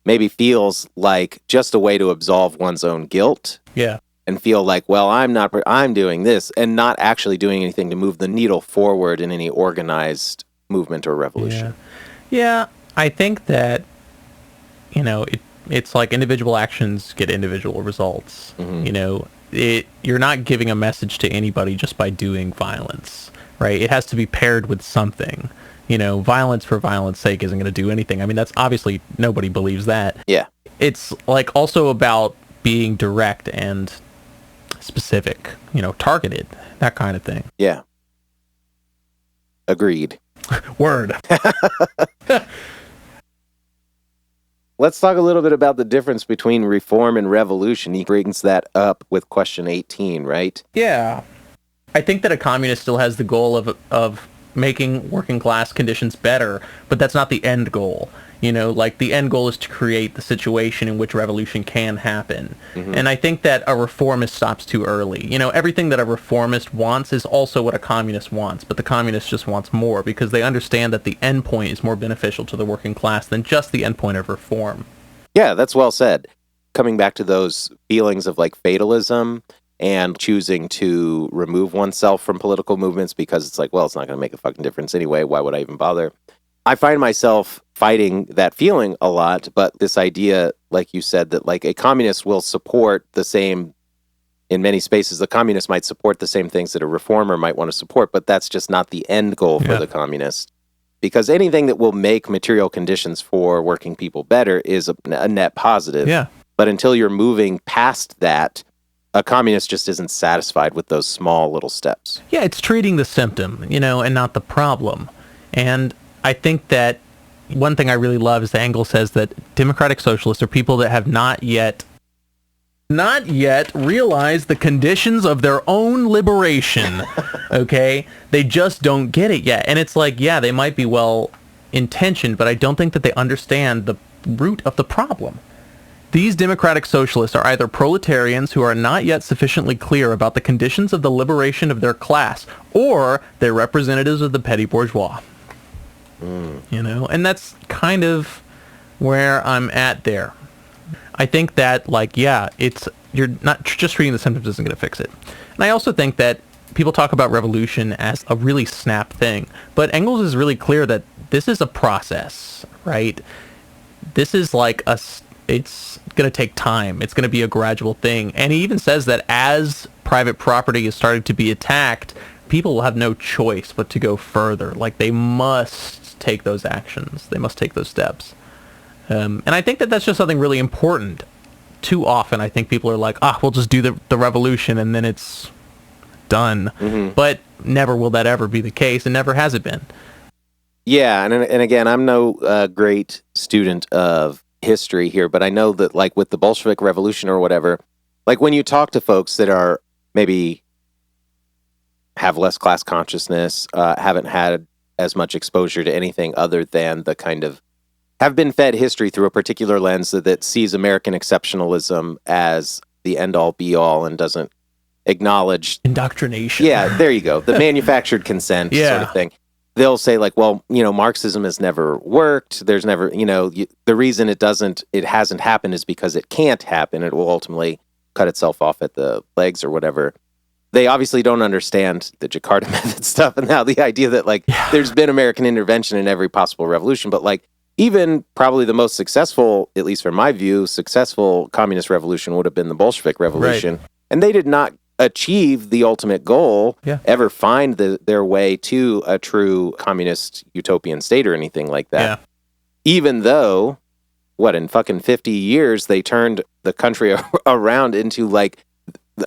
maybe feels like just a way to absolve one's own guilt. Yeah. And feel like, well, I'm doing this, and not actually doing anything to move the needle forward in any organized movement or revolution. Yeah. I think that, it's like individual actions get individual results. You're not giving a message to anybody just by doing violence, right? It has to be paired with something. Violence for violence sake isn't going to do anything. I mean, that's obviously, nobody believes that. Yeah. It's like also about being direct and specific, targeted, that kind of thing. Yeah. Agreed. Word. Let's talk a little bit about the difference between reform and revolution. He brings that up with question 18, right? Yeah. I think that a communist still has the goal of making working class conditions better, but that's not the end goal. Like the end goal is to create the situation in which revolution can happen. Mm-hmm. And I think that a reformist stops too early. Everything that a reformist wants is also what a communist wants, but the communist just wants more because they understand that the end point is more beneficial to the working class than just the end point of reform. Yeah, that's well said. Coming back to those feelings of like fatalism and choosing to remove oneself from political movements because it's like, well, it's not going to make a fucking difference anyway. Why would I even bother? I find myself fighting that feeling a lot, but this idea, like you said, that like a communist will support the same, in many spaces, the communist might support the same things that a reformer might want to support, but that's just not the end goal for the communist. Because anything that will make material conditions for working people better is a net positive. Yeah. But until you're moving past that, a communist just isn't satisfied with those small little steps. Yeah, it's treating the symptom, and not the problem. And I think that one thing I really love is that Engels says that democratic socialists are people that have not yet realized the conditions of their own liberation. Okay? They just don't get it yet. And it's like, yeah, they might be well intentioned, but I don't think that they understand the root of the problem. These democratic socialists are either proletarians who are not yet sufficiently clear about the conditions of the liberation of their class, or they're representatives of the petty bourgeois. And that's kind of where I'm at there. I think that, like, yeah, you're not just treating the symptoms isn't going to fix it. And I also think that people talk about revolution as a really snap thing, but Engels is really clear that this is a process, right? This is like it's going to take time. It's going to be a gradual thing. And he even says that as private property is starting to be attacked, people will have no choice but to go further. Like, they must take those actions. They must take those steps. And I think that that's just something really important. Too often, I think people are like, we'll just do the revolution and then it's done. Mm-hmm. But never will that ever be the case, and never has it been. Yeah, and again, I'm no great student of history here, but I know that, like, with the Bolshevik Revolution or whatever, like, when you talk to folks that are maybe have less class consciousness, haven't had as much exposure to anything other than the kind of have been fed history through a particular lens that sees American exceptionalism as the end-all, be-all, and doesn't acknowledge indoctrination. Yeah, there you go. The manufactured consent sort of thing. They'll say, like, well, Marxism has never worked. There's never, the reason it hasn't happened is because it can't happen. It will ultimately cut itself off at the legs or whatever. They obviously don't understand the Jakarta method stuff and how the idea that, like, there's been American intervention in every possible revolution, but, like, even probably the most successful, at least from my view, successful communist revolution would have been the Bolshevik Revolution. Right. And they did not achieve the ultimate goal, ever find their way to a true communist utopian state or anything like that. Yeah. Even though, in fucking 50 years, they turned the country around into, like,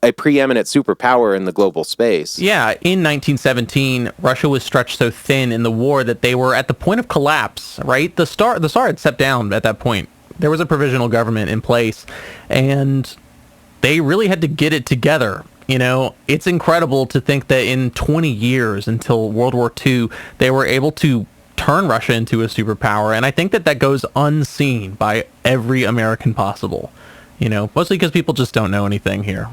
a preeminent superpower in the global space. Yeah, in 1917, Russia was stretched so thin in the war that they were at the point of collapse, right? The Tsar had stepped down at that point. There was a provisional government in place, and they really had to get it together. It's incredible to think that in 20 years until World War II, they were able to turn Russia into a superpower, and I think that goes unseen by every American possible. Mostly because people just don't know anything here.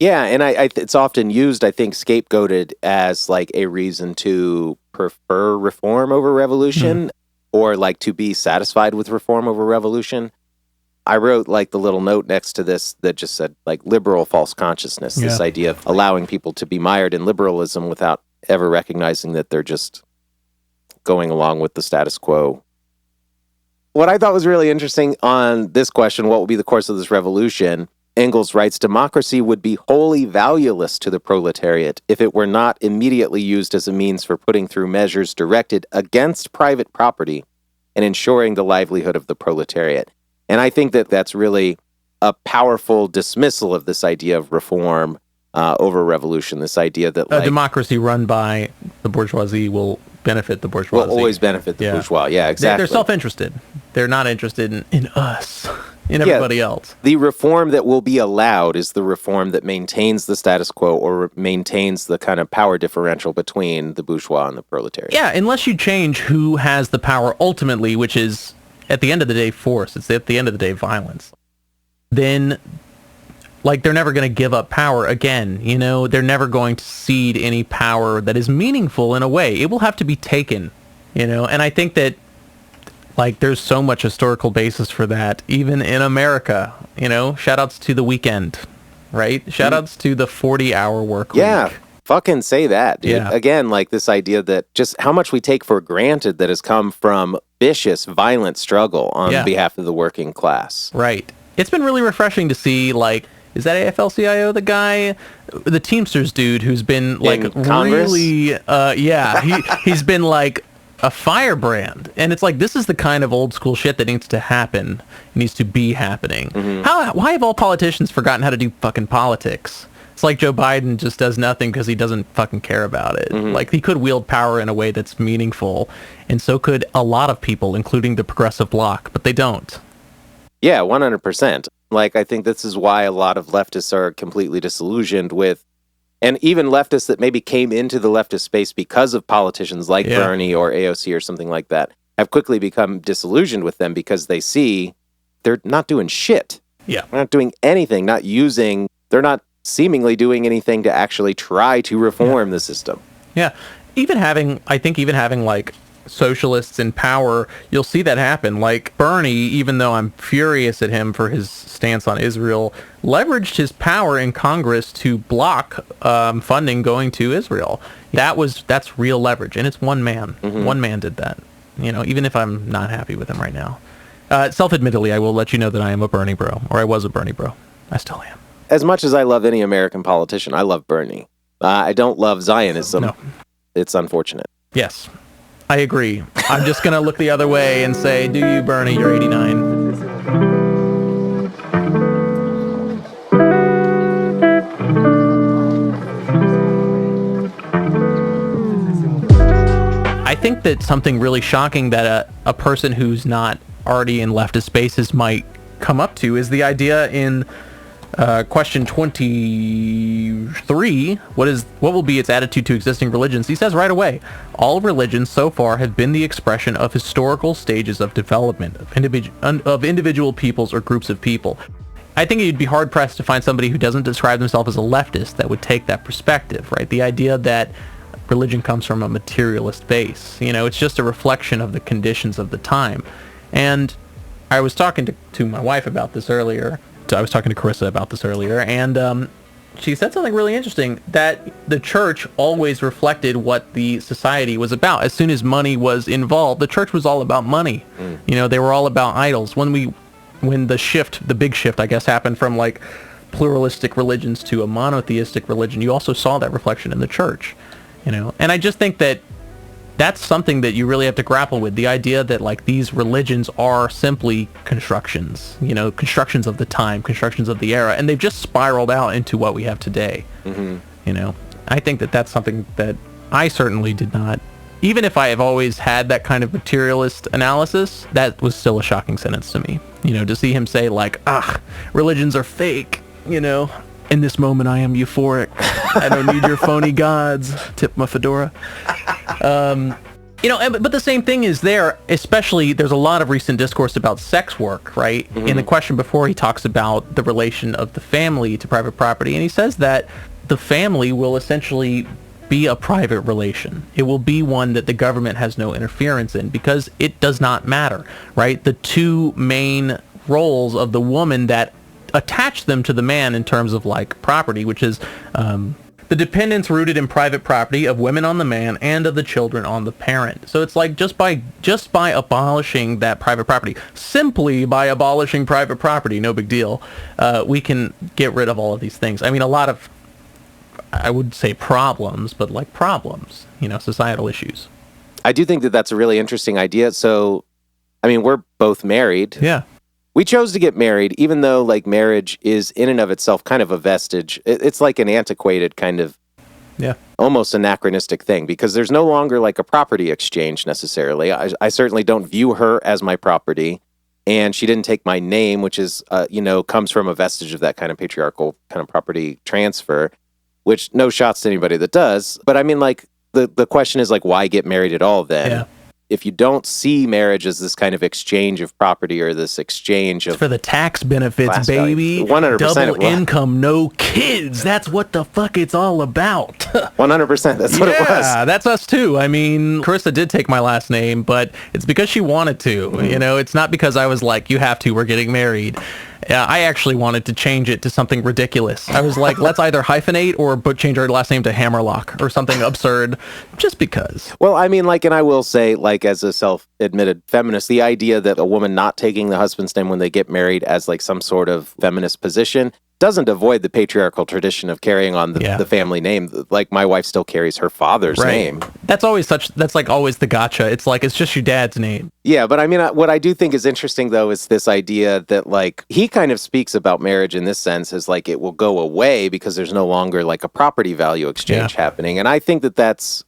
Yeah, and it's often used, I think, scapegoated as, like, a reason to prefer reform over revolution, or, like, to be satisfied with reform over revolution. I wrote like the little note next to this that just said like liberal false consciousness, this idea of allowing people to be mired in liberalism without ever recognizing that they're just going along with the status quo. What I thought was really interesting on this question, what will be the course of this revolution? Engels writes, democracy would be wholly valueless to the proletariat if it were not immediately used as a means for putting through measures directed against private property and ensuring the livelihood of the proletariat. And I think that that's really a powerful dismissal of this idea of reform over revolution, this idea that a democracy run by the bourgeoisie will benefit the bourgeoisie. Will always benefit the bourgeois. Yeah, exactly. They're self-interested. They're not interested in us, in everybody else. The reform that will be allowed is the reform that maintains the status quo or maintains the kind of power differential between the bourgeois and the proletariat. Yeah, unless you change who has the power ultimately, which is, at the end of the day, force. It's at the end of the day, violence. Then, like, they're never going to give up power again. You know, they're never going to cede any power that is meaningful in a way. It will have to be taken, you know, and I think that, like, there's so much historical basis for that, even in America, you know, shout-outs to the weekend, right? Shout-outs to the 40-hour work week. Yeah, fucking say that, dude. Yeah. Again, like, this idea that just how much we take for granted that has come from vicious, violent struggle on behalf of the working class. Right. It's been really refreshing to see, like, is that AFL-CIO the guy, the Teamsters dude who's been, like, really, he's been, like, a firebrand. And it's like, this is the kind of old school shit that needs to happen, needs to be happening. Why have all politicians forgotten how to do fucking politics? It's like Joe Biden just does nothing because he doesn't fucking care about it. Like, he could wield power in a way that's meaningful, and so could a lot of people, including the progressive bloc, but they don't. Yeah, 100%. Like, I think this is why a lot of leftists are completely disillusioned with, and even leftists that maybe came into the leftist space because of politicians like Bernie or AOC or something like that, have quickly become disillusioned with them because they see they're not doing shit. Yeah. They're not doing anything, they're not seemingly doing anything to actually try to reform the system. Yeah. I think even having like socialists in power, you'll see that happen. Like Bernie, even though I'm furious at him for his stance on Israel, leveraged his power in Congress to block funding going to Israel. That's real leverage, and it's one man. One man did that. You know, even if I'm not happy with him right now. Self-admittedly, I will let you know that I am a Bernie bro, or I was a Bernie bro. I still am. As much as I love any American politician, I love Bernie. I don't love Zionism. No. It's unfortunate. Yes. I agree. I'm just going to look the other way and say, do you, Bernie? You're 89. I think that something really shocking that a person who's not already in leftist spaces might come up to is the idea in question 23, what will be its attitude to existing religions? He says right away, all religions so far have been the expression of historical stages of development of individual peoples or groups of people. I think you'd be hard-pressed to find somebody who doesn't describe themselves as a leftist that would take that perspective, right? The idea that religion comes from a materialist base. You know, it's just a reflection of the conditions of the time. And I was talking to my wife about this earlier. I was talking to Carissa about this earlier, and she said something really interesting, that the church always reflected what the society was about. As soon as money was involved, the church was all about money. You know, they were all about idols. When the big shift, I guess, happened from like pluralistic religions to a monotheistic religion, you also saw that reflection in the church. You know, and I just think that that's something that you really have to grapple with. The idea that like these religions are simply constructions, you know, constructions of the time, constructions of the era, and they've just spiraled out into what we have today. You know, I think that that's something that I certainly did not, even if I have always had that kind of materialist analysis, that was still a shocking sentence to me. You know, to see him say like, religions are fake, you know, in this moment I am euphoric. I don't need your phony gods. Tip my fedora. You know, but the same thing is there, especially there's a lot of recent discourse about sex work, right? In the question before, he talks about the relation of the family to private property, and he says that the family will essentially be a private relation. It will be one that the government has no interference in because it does not matter, right? The two main roles of the woman that attach them to the man in terms of like property, which is the dependence rooted in private property of women on the man and of the children on the parent. So it's like just by abolishing that private property, simply by abolishing private property, no big deal, we can get rid of all of these things. I mean, a lot of, I would say problems, but like problems, societal issues. I do think that that's a really interesting idea. So, I mean, we're both married. Yeah. We chose to get married, even though like marriage is in and of itself kind of a vestige. It's like an antiquated kind of, almost anachronistic thing, because there's no longer like a property exchange necessarily. I certainly don't view her as my property, and she didn't take my name, which is, comes from a vestige of that kind of patriarchal kind of property transfer, which no shots to anybody that does. But I mean, like the question is like, why get married at all then? Yeah. If you don't see marriage as this kind of exchange of property or this exchange of... It's for the tax benefits, baby. 100%. Double income, no kids. That's what the fuck it's all about. 100%. That's what it was. Yeah, that's us too. I mean, Carissa did take my last name, but it's because she wanted to. It's not because I was like, you have to, we're getting married. I actually wanted to change it to something ridiculous. I was like, let's either hyphenate or change our last name to Hammerlock or something absurd, just because. Well, I mean, like, and I will say, like, as a self-admitted feminist, the idea that a woman not taking the husband's name when they get married as like some sort of feminist position doesn't avoid the patriarchal tradition of carrying on the family name. Like, my wife still carries her father's name. That's always the gotcha. It's like, it's just your dad's name. Yeah, but I mean, what I do think is interesting, though, is this idea that, like, he kind of speaks about marriage in this sense as, like, it will go away because there's no longer, like, a property value exchange happening. And I think that that's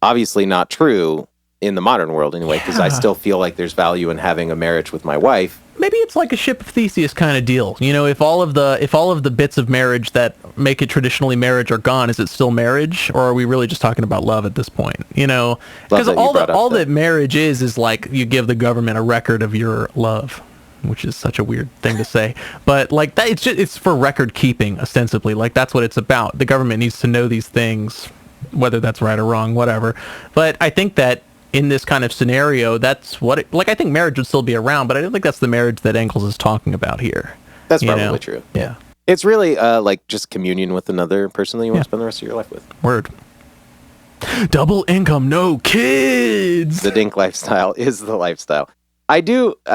obviously not true in the modern world anyway, because I still feel like there's value in having a marriage with my wife. Maybe it's like a ship of Theseus kind of deal. If all of the bits of marriage that make it traditionally marriage are gone, is it still marriage, or are we really just talking about love at this point? Because all that marriage is like you give the government a record of your love, which is such a weird thing to say. But like that, it's for record keeping ostensibly. Like that's what it's about. The government needs to know these things, whether that's right or wrong, whatever. But I think that in this kind of scenario, that's what I think marriage would still be around, but I don't think that's the marriage that Engels is talking about here. That's probably true. Yeah. It's really like just communion with another person that you want to spend the rest of your life with. Word. Double income, no kids. The dink lifestyle is the lifestyle. I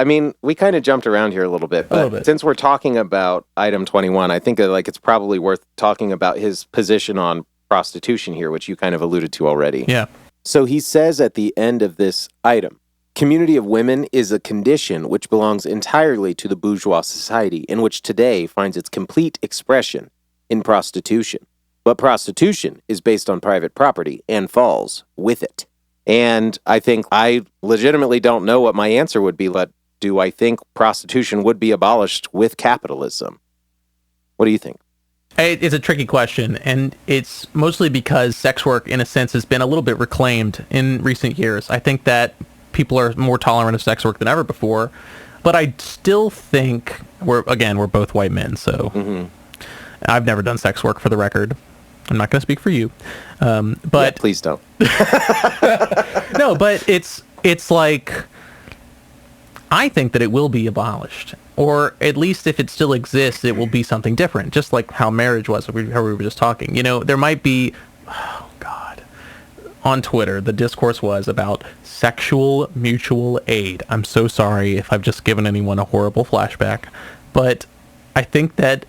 mean, we kind of jumped around here a little bit, but since we're talking about item 21, I think like it's probably worth talking about his position on prostitution here, which you kind of alluded to already. Yeah. So he says at the end of this item, community of women is a condition which belongs entirely to the bourgeois society, in which today finds its complete expression in prostitution. But prostitution is based on private property and falls with it. And I think I legitimately don't know what my answer would be, but do I think prostitution would be abolished with capitalism? What do you think? It's a tricky question, and it's mostly because sex work, in a sense, has been a little bit reclaimed in recent years. I think that people are more tolerant of sex work than ever before, but I still think we're both white men, so I've never done sex work, for the record. I'm not going to speak for you, but please don't. No, but it's like, I think that it will be abolished. Or at least if it still exists, it will be something different, just like how marriage was, how we were just talking. There might be, on Twitter, the discourse was about sexual mutual aid. I'm so sorry if I've just given anyone a horrible flashback, but I think that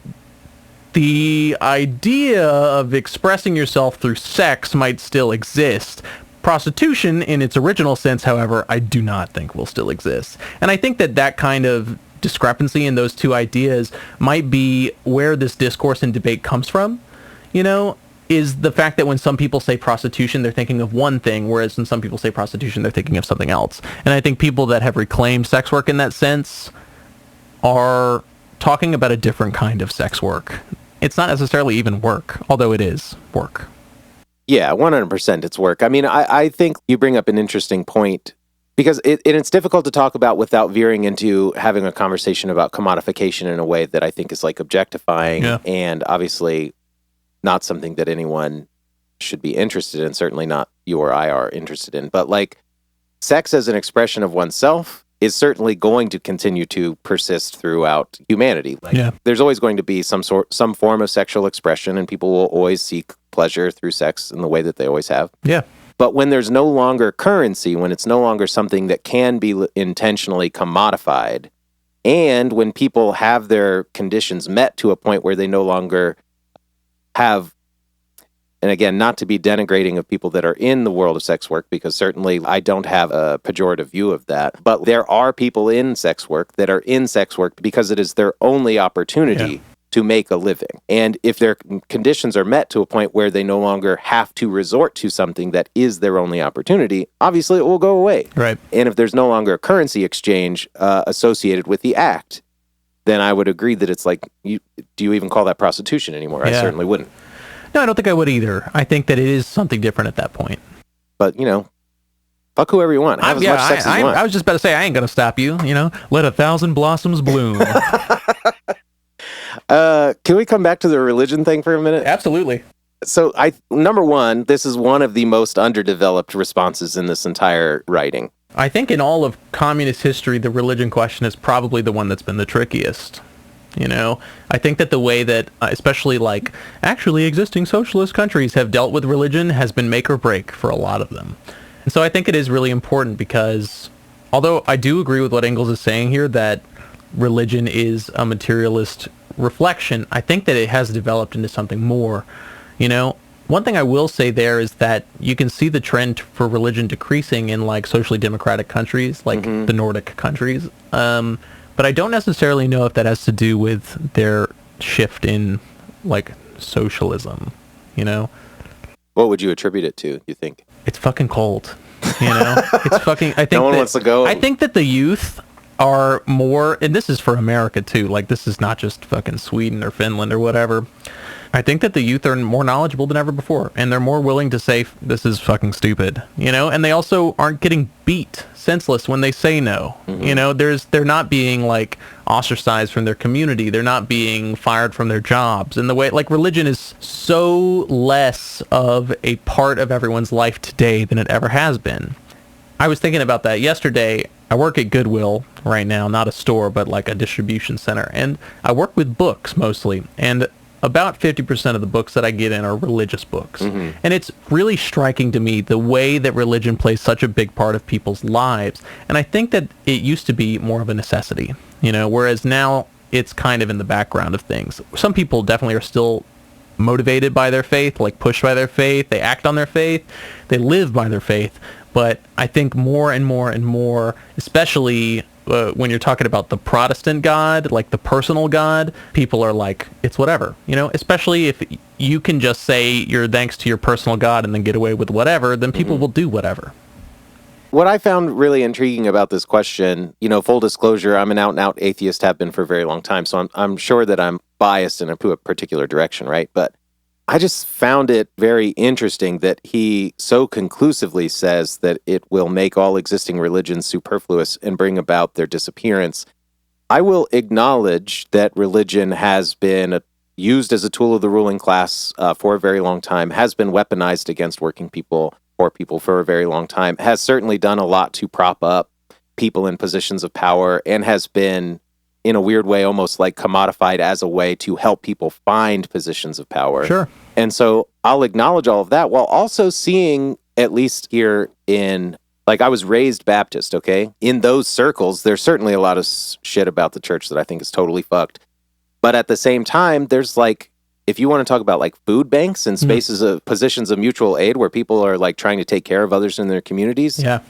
the idea of expressing yourself through sex might still exist. Prostitution, in its original sense, however, I do not think will still exist. And I think that kind of discrepancy in those two ideas might be where this discourse and debate comes from, is the fact that when some people say prostitution, they're thinking of one thing, whereas when some people say prostitution, they're thinking of something else. And I think people that have reclaimed sex work in that sense are talking about a different kind of sex work. It's not necessarily even work, although it is work. Yeah, 100% it's work. I mean, I think you bring up an interesting point, because it's difficult to talk about without veering into having a conversation about commodification in a way that I think is like objectifying and obviously not something that anyone should be interested in, certainly not you or I are interested in. But like sex as an expression of oneself is certainly going to continue to persist throughout humanity. There's always going to be some form of sexual expression, and people will always seek pleasure through sex in the way that they always have. Yeah. But when there's no longer currency, when it's no longer something that can be intentionally commodified, and when people have their conditions met to a point where they no longer have, and again, not to be denigrating of people that are in the world of sex work, because certainly I don't have a pejorative view of that, but there are people in sex work that are in sex work because it is their only opportunity to make a living. And if their conditions are met to a point where they no longer have to resort to something that is their only opportunity, obviously it will go away. Right. And if there's no longer a currency exchange associated with the act, then I would agree that it's like, do you even call that prostitution anymore? I certainly wouldn't. No, I don't think I would either. I think that it is something different at that point. But, fuck whoever you want. Have as much sex as you want. I was just about to say, I ain't going to stop you, Let 1,000 blossoms bloom. Can we come back to the religion thing for a minute? Absolutely. So, number one, this is one of the most underdeveloped responses in this entire writing. I think in all of communist history, the religion question is probably the one that's been the trickiest. I think that the way that, especially actually existing socialist countries have dealt with religion has been make or break for a lot of them. And so I think it is really important because, although I do agree with what Engels is saying here, that religion is a materialist reflection, I think that it has developed into something more. One thing I will say there is that you can see the trend for religion decreasing in socially democratic countries, the Nordic countries. But I don't necessarily know if that has to do with their shift in socialism, What would you attribute it to, you think? It's fucking cold. It's fucking, I think no one wants to go. I think that the youth are more, and this is for America too, this is not just fucking Sweden or Finland or whatever. I think that the youth are more knowledgeable than ever before, and they're more willing to say, this is fucking stupid, and they also aren't getting beat senseless when they say no. They're not being ostracized from their community. They're not being fired from their jobs. And the way, religion is so less of a part of everyone's life today than it ever has been. I was thinking about that yesterday. I work at Goodwill right now, not a store, but a distribution center. And I work with books mostly. And about 50% of the books that I get in are religious books. And it's really striking to me the way that religion plays such a big part of people's lives. And I think that it used to be more of a necessity, whereas now it's kind of in the background of things. Some people definitely are still motivated by their faith, pushed by their faith. They act on their faith. They live by their faith. But I think more and more and more, especially when you're talking about the Protestant God, the personal God, people are it's whatever, especially if you can just say you're thanks to your personal God and then get away with whatever, then people will do whatever. What I found really intriguing about this question, full disclosure, I'm an out-and-out atheist, have been for a very long time, so I'm sure that I'm biased in a particular direction, right? But I just found it very interesting that he so conclusively says that it will make all existing religions superfluous and bring about their disappearance. I will acknowledge that religion has been used as a tool of the ruling class for a very long time, has been weaponized against working people, poor people for a very long time, has certainly done a lot to prop up people in positions of power, and has been, in a weird way, almost commodified as a way to help people find positions of power. Sure. And so I'll acknowledge all of that while also seeing, at least here in, I was raised Baptist, okay? In those circles, there's certainly a lot of shit about the church that I think is totally fucked. But at the same time, there's if you want to talk about food banks and spaces of positions of mutual aid where people are trying to take care of others in their communities. Yeah.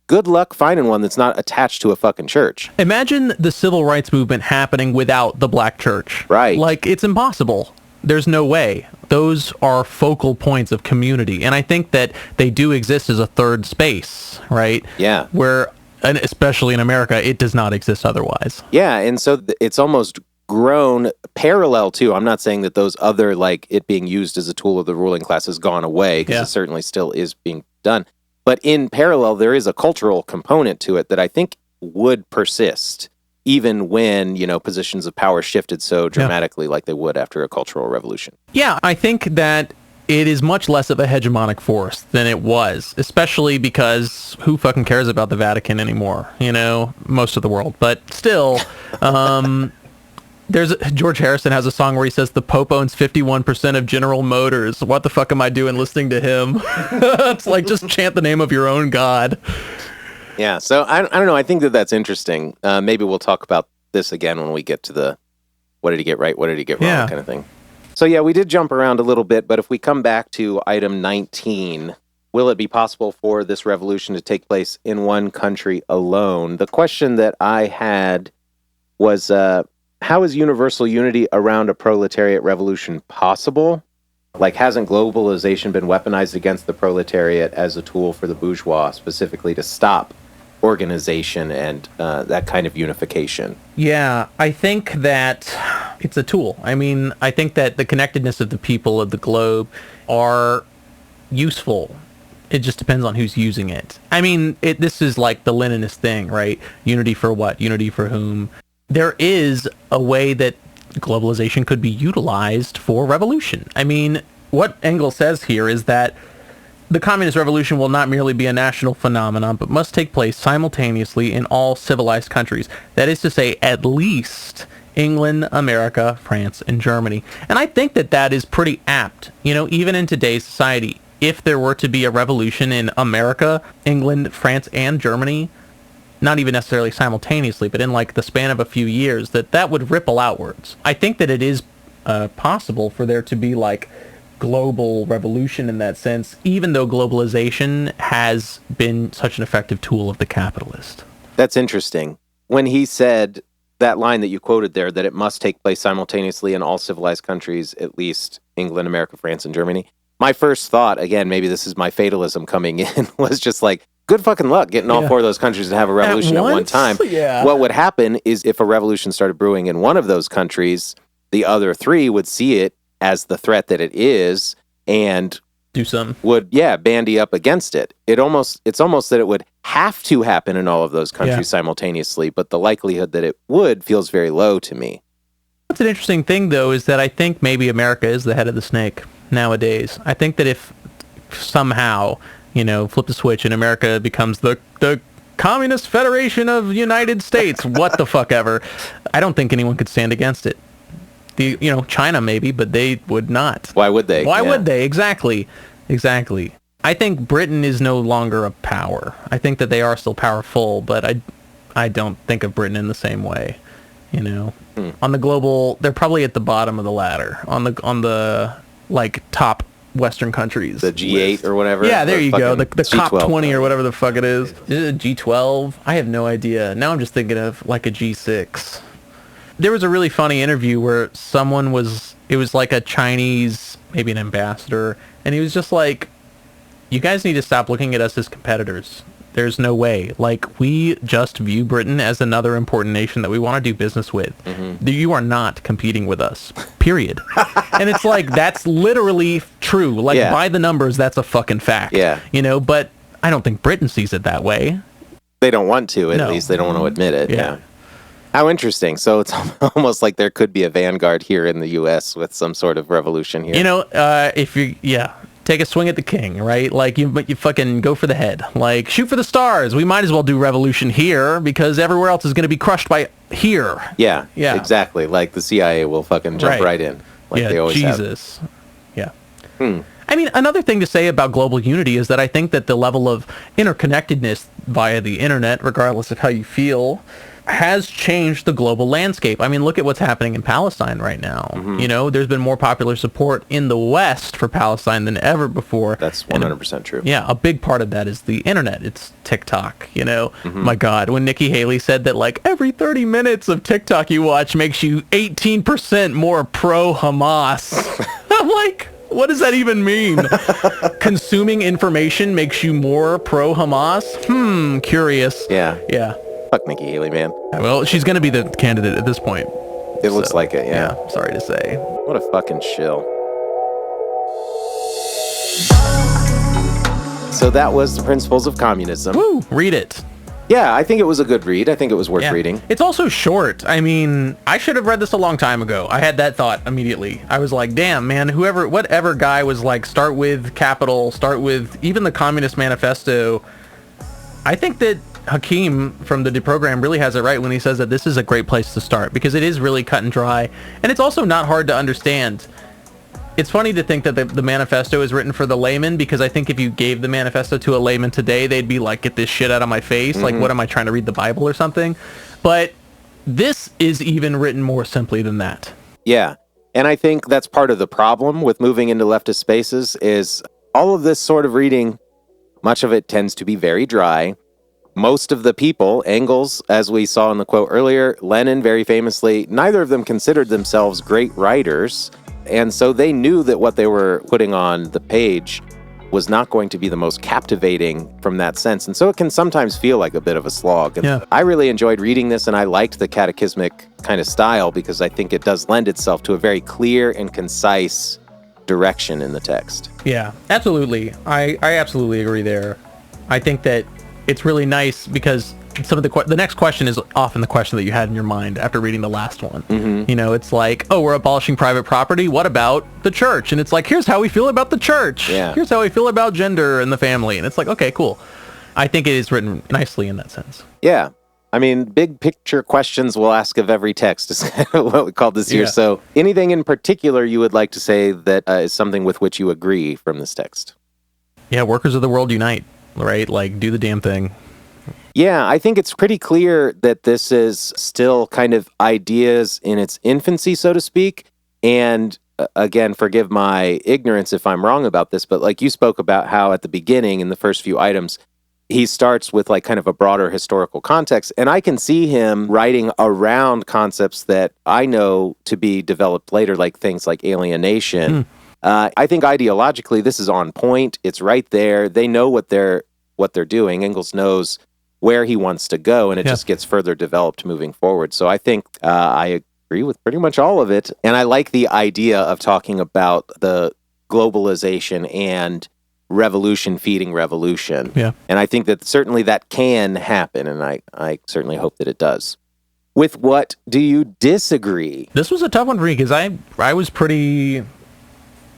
Good luck finding one that's not attached to a fucking church. Imagine the civil rights movement happening without the black church. Right. It's impossible. There's no way. Those are focal points of community. And I think that they do exist as a third space, right? Yeah. Where, and especially in America, it does not exist otherwise. Yeah, and so it's almost grown parallel to, I'm not saying that those other, it being used as a tool of the ruling class has gone away, because it certainly still is being done. But in parallel, there is a cultural component to it that I think would persist, even when, positions of power shifted so dramatically like they would after a cultural revolution. Yeah, I think that it is much less of a hegemonic force than it was, especially because who fucking cares about the Vatican anymore? Most of the world. But still, George Harrison has a song where he says the Pope owns 51% of General Motors. What the fuck am I doing listening to him? It's like, just chant the name of your own God. Yeah, so I don't know. I think that's interesting. Maybe we'll talk about this again when we get to the what did he get right, what did he get wrong kind of thing. So yeah, we did jump around a little bit, but if we come back to item 19, will it be possible for this revolution to take place in one country alone? The question that I had was, how is universal unity around a proletariat revolution possible? Like, hasn't globalization been weaponized against the proletariat as a tool for the bourgeois, specifically to stop organization and that kind of unification? Yeah, I think that it's a tool. I mean, I think that the connectedness of the people of the globe are useful. It just depends on who's using it. I mean, this is like the Leninist thing, right? Unity for what? Unity for whom? There is a way that globalization could be utilized for revolution. I mean, what Engels says here is that the communist revolution will not merely be a national phenomenon, but must take place simultaneously in all civilized countries. That is to say, at least England, America, France, and Germany. And I think that that is pretty apt. Even in today's society, if there were to be a revolution in America, England, France, and Germany, not even necessarily simultaneously, but in like the span of a few years, that would ripple outwards. I think that it is possible for there to be like global revolution in that sense, even though globalization has been such an effective tool of the capitalist. That's interesting. When he said that line that you quoted there, that it must take place simultaneously in all civilized countries, at least England, America, France, and Germany, my first thought, again, maybe this is my fatalism coming in, was just like, good fucking luck getting all four of those countries to have a revolution at one time. Yeah. What would happen is if a revolution started brewing in one of those countries, the other three would see it as the threat that it is and do something. Would bandy up against it. It's almost that it would have to happen in all of those countries simultaneously, but the likelihood that it would feels very low to me. What's an interesting thing though is that I think maybe America is the head of the snake nowadays. I think that if somehow, flip the switch and America becomes the Communist Federation of United States, what the fuck ever, I don't think anyone could stand against it. China maybe, but they would not. Why would they? Why would they? Exactly. I think Britain is no longer a power. I think that they are still powerful, but I don't think of Britain in the same way. On the global, they're probably at the bottom of the ladder. On the like top Western countries, the G8 or whatever. Yeah, there you go. The G12. COP 20 or whatever the fuck it is. Is it a G12? I have no idea. Now I'm just thinking of like a G6. There was a really funny interview where it was like a Chinese, maybe an ambassador, and he was just like, you guys need to stop looking at us as competitors. There's no way. Like, we just view Britain as another important nation that we want to do business with. Mm-hmm. You are not competing with us, period. And it's like, that's literally true. Like, by the numbers, that's a fucking fact. Yeah. But I don't think Britain sees it that way. They don't want to, at least. They don't want to admit it. Yeah. How interesting. So it's almost like there could be a vanguard here in the U.S. with some sort of revolution here. If you, take a swing at the king, right? Like, you fucking go for the head. Like, shoot for the stars. We might as well do revolution here because everywhere else is going to be crushed by here. Yeah, exactly. Like, the CIA will fucking jump right in. Like they always Jesus. have. Yeah. I mean, another thing to say about global unity is that I think that the level of interconnectedness via the internet, regardless of how you feel, has changed the global landscape. I mean, look at what's happening in Palestine right now. Mm-hmm. There's been more popular support in the West for Palestine than ever before. That's 100% true. Yeah, a big part of that is the internet. It's TikTok, Mm-hmm. My God, when Nikki Haley said that, like, every 30 minutes of TikTok you watch makes you 18% more pro-Hamas. I'm like, what does that even mean? Consuming information makes you more pro-Hamas? Curious. Yeah. Yeah. Fuck Nikki Haley, man. Well, she's going to be the candidate at this point. It looks like it, yeah. Sorry to say. What a fucking shill. So that was the Principles of Communism. Woo! Read it. Yeah, I think it was a good read. I think it was worth reading. It's also short. I mean, I should have read this a long time ago. I had that thought immediately. I was like, damn, man, whatever guy was like, start with Capital, start with even the Communist Manifesto. I think that Hakeem from the Deprogram really has it right when he says that this is a great place to start, because it is really cut and dry, and it's also not hard to understand. It's funny to think that the manifesto is written for the layman, because I think if you gave the manifesto to a layman today, they'd be like, get this shit out of my face. Mm-hmm. Like, what am I trying to read the Bible or something? But this is even written more simply than that. Yeah. And I think that's part of the problem with moving into leftist spaces is all of this sort of reading, much of it tends to be very dry. Most of the people, Engels, as we saw in the quote earlier, Lenin, very famously, neither of them considered themselves great writers. And so they knew that what they were putting on the page was not going to be the most captivating from that sense. And so it can sometimes feel like a bit of a slog. And I really enjoyed reading this, and I liked the catechismic kind of style because I think it does lend itself to a very clear and concise direction in the text. Yeah, absolutely. I absolutely agree there. I think that it's really nice because some of the next question is often the question that you had in your mind after reading the last one. Mm-hmm. You know, it's like, oh, we're abolishing private property. What about the church? And it's like, here's how we feel about the church. Yeah. Here's how we feel about gender and the family. And it's like, okay, cool. I think it is written nicely in that sense. Yeah. I mean, big picture questions we'll ask of every text is kind of what we called this year. So anything in particular you would like to say that is something with which you agree from this text? Yeah, workers of the world unite, right? Like, do the damn thing. Yeah, I think it's pretty clear that this is still kind of ideas in its infancy, so to speak. And again, forgive my ignorance if I'm wrong about this, but like you spoke about how at the beginning in the first few items, he starts with like kind of a broader historical context. And I can see him writing around concepts that I know to be developed later, like things like alienation. I think ideologically, this is on point. It's right there. They know what they're doing. Engels knows where he wants to go, and it just gets further developed moving forward. So I think I agree with pretty much all of it. And I like the idea of talking about the globalization and revolution feeding revolution. Yeah. And I think that certainly that can happen, and I certainly hope that it does. With what do you disagree? This was a tough one for me because I was pretty,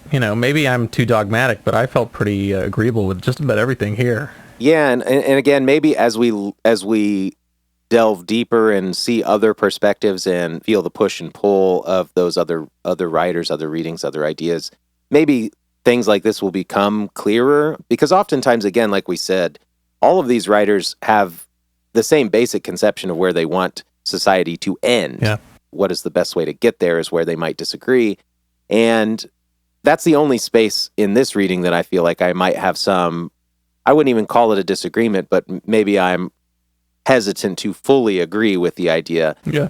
you know, maybe I'm too dogmatic, but I felt pretty agreeable with just about everything here. Yeah, and again, maybe as we delve deeper and see other perspectives and feel the push and pull of those other writers, other readings, other ideas, maybe things like this will become clearer. Because oftentimes, again, like we said, all of these writers have the same basic conception of where they want society to end. Yeah. What is the best way to get there is where they might disagree. And that's the only space in this reading that I feel like I might have some, I wouldn't even call it a disagreement, but maybe I'm hesitant to fully agree with the idea. Yeah.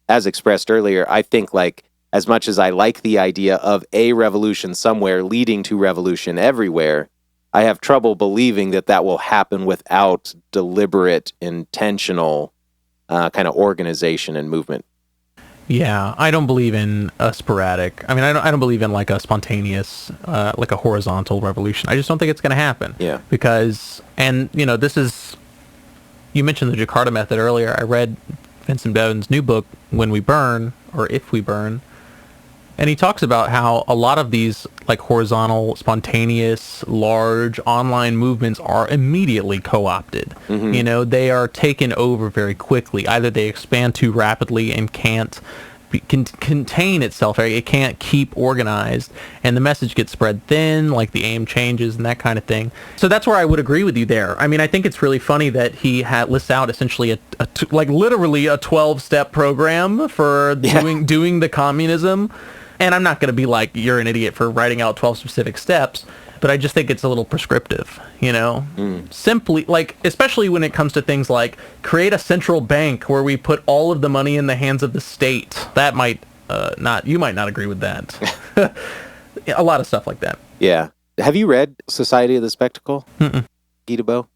As expressed earlier, I think like as much as I like the idea of a revolution somewhere leading to revolution everywhere, I have trouble believing that will happen without deliberate, intentional kind of organization and movement. Yeah, I don't believe in a sporadic. I mean, I don't believe in like a spontaneous, like a horizontal revolution. I just don't think it's going to happen. Yeah. Because, and you know, this is, you mentioned the Jakarta method earlier. I read Vincent Bevin's new book, When We Burn, or If We Burn, and he talks about how a lot of these like horizontal, spontaneous, large online movements are immediately co-opted. Mm-hmm. You know, they are taken over very quickly. Either they expand too rapidly and can't contain itself. It can't keep organized, and the message gets spread thin, like the aim changes and that kind of thing. So that's where I would agree with you there. I mean, I think it's really funny that he lists out essentially like literally a 12-step program for doing the communism. And I'm not going to be like, you're an idiot for writing out 12 specific steps, but I just think it's a little prescriptive, you know? Simply, like, especially when it comes to things like create a central bank where we put all of the money in the hands of the state. That might you might not agree with that. A lot of stuff like that. Yeah. Have you read Society of the Spectacle? Guy Debord?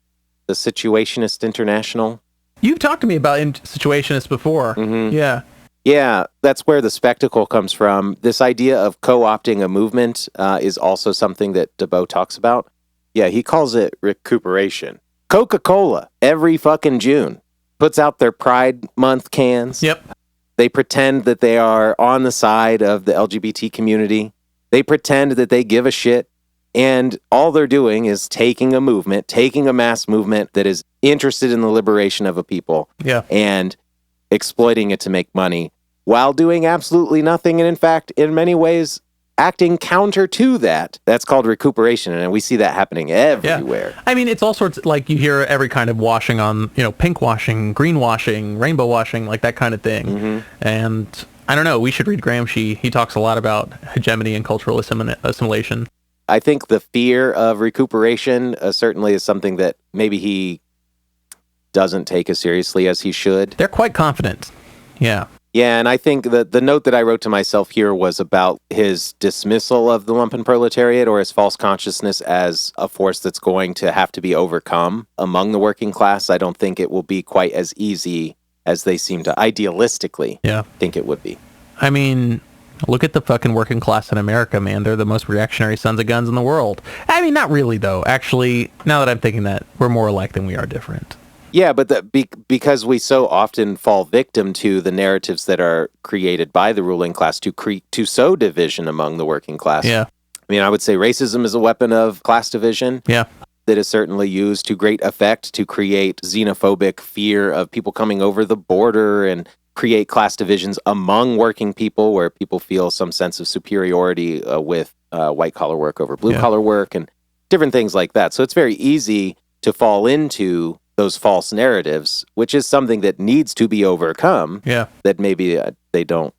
The Situationist International? You've talked to me about Situationists before. Mm-hmm. Yeah. Yeah, that's where the spectacle comes from. This idea of co-opting a movement is also something that Debord talks about. Yeah, he calls it recuperation. Coca-Cola, every fucking June, puts out their Pride Month cans. Yep. They pretend that they are on the side of the LGBT community. They pretend that they give a shit. And all they're doing is taking a movement, taking a mass movement that is interested in the liberation of a people, and exploiting it to make money while doing absolutely nothing. And in fact, in many ways, acting counter to that. That's called recuperation. And we see that happening everywhere. Yeah. I mean, it's all sorts, like you hear every kind of washing on, pink washing, green washing, rainbow washing, like that kind of thing. Mm-hmm. And I don't know, we should read Gramsci. He talks a lot about hegemony and cultural assimilation. I think the fear of recuperation certainly is something that maybe he doesn't take as seriously as he should. They're quite confident. Yeah. Yeah, and I think that the note that I wrote to myself here was about his dismissal of the lumpen proletariat, or his false consciousness as a force that's going to have to be overcome among the working class. I don't think it will be quite as easy as they seem to idealistically think it would be. I mean, look at the fucking working class in America, man. They're the most reactionary sons of guns in the world. I mean, not really, though. Actually, now that I'm thinking that, we're more alike than we are different. Yeah, but because we so often fall victim to the narratives that are created by the ruling class to sow division among the working class. Yeah. I mean, I would say racism is a weapon of class division. Yeah. That is certainly used to great effect to create xenophobic fear of people coming over the border and create class divisions among working people, where people feel some sense of superiority with white-collar work over blue-collar work and different things like that. So it's very easy to fall into those false narratives, which is something that needs to be overcome. Yeah. That maybe they don't,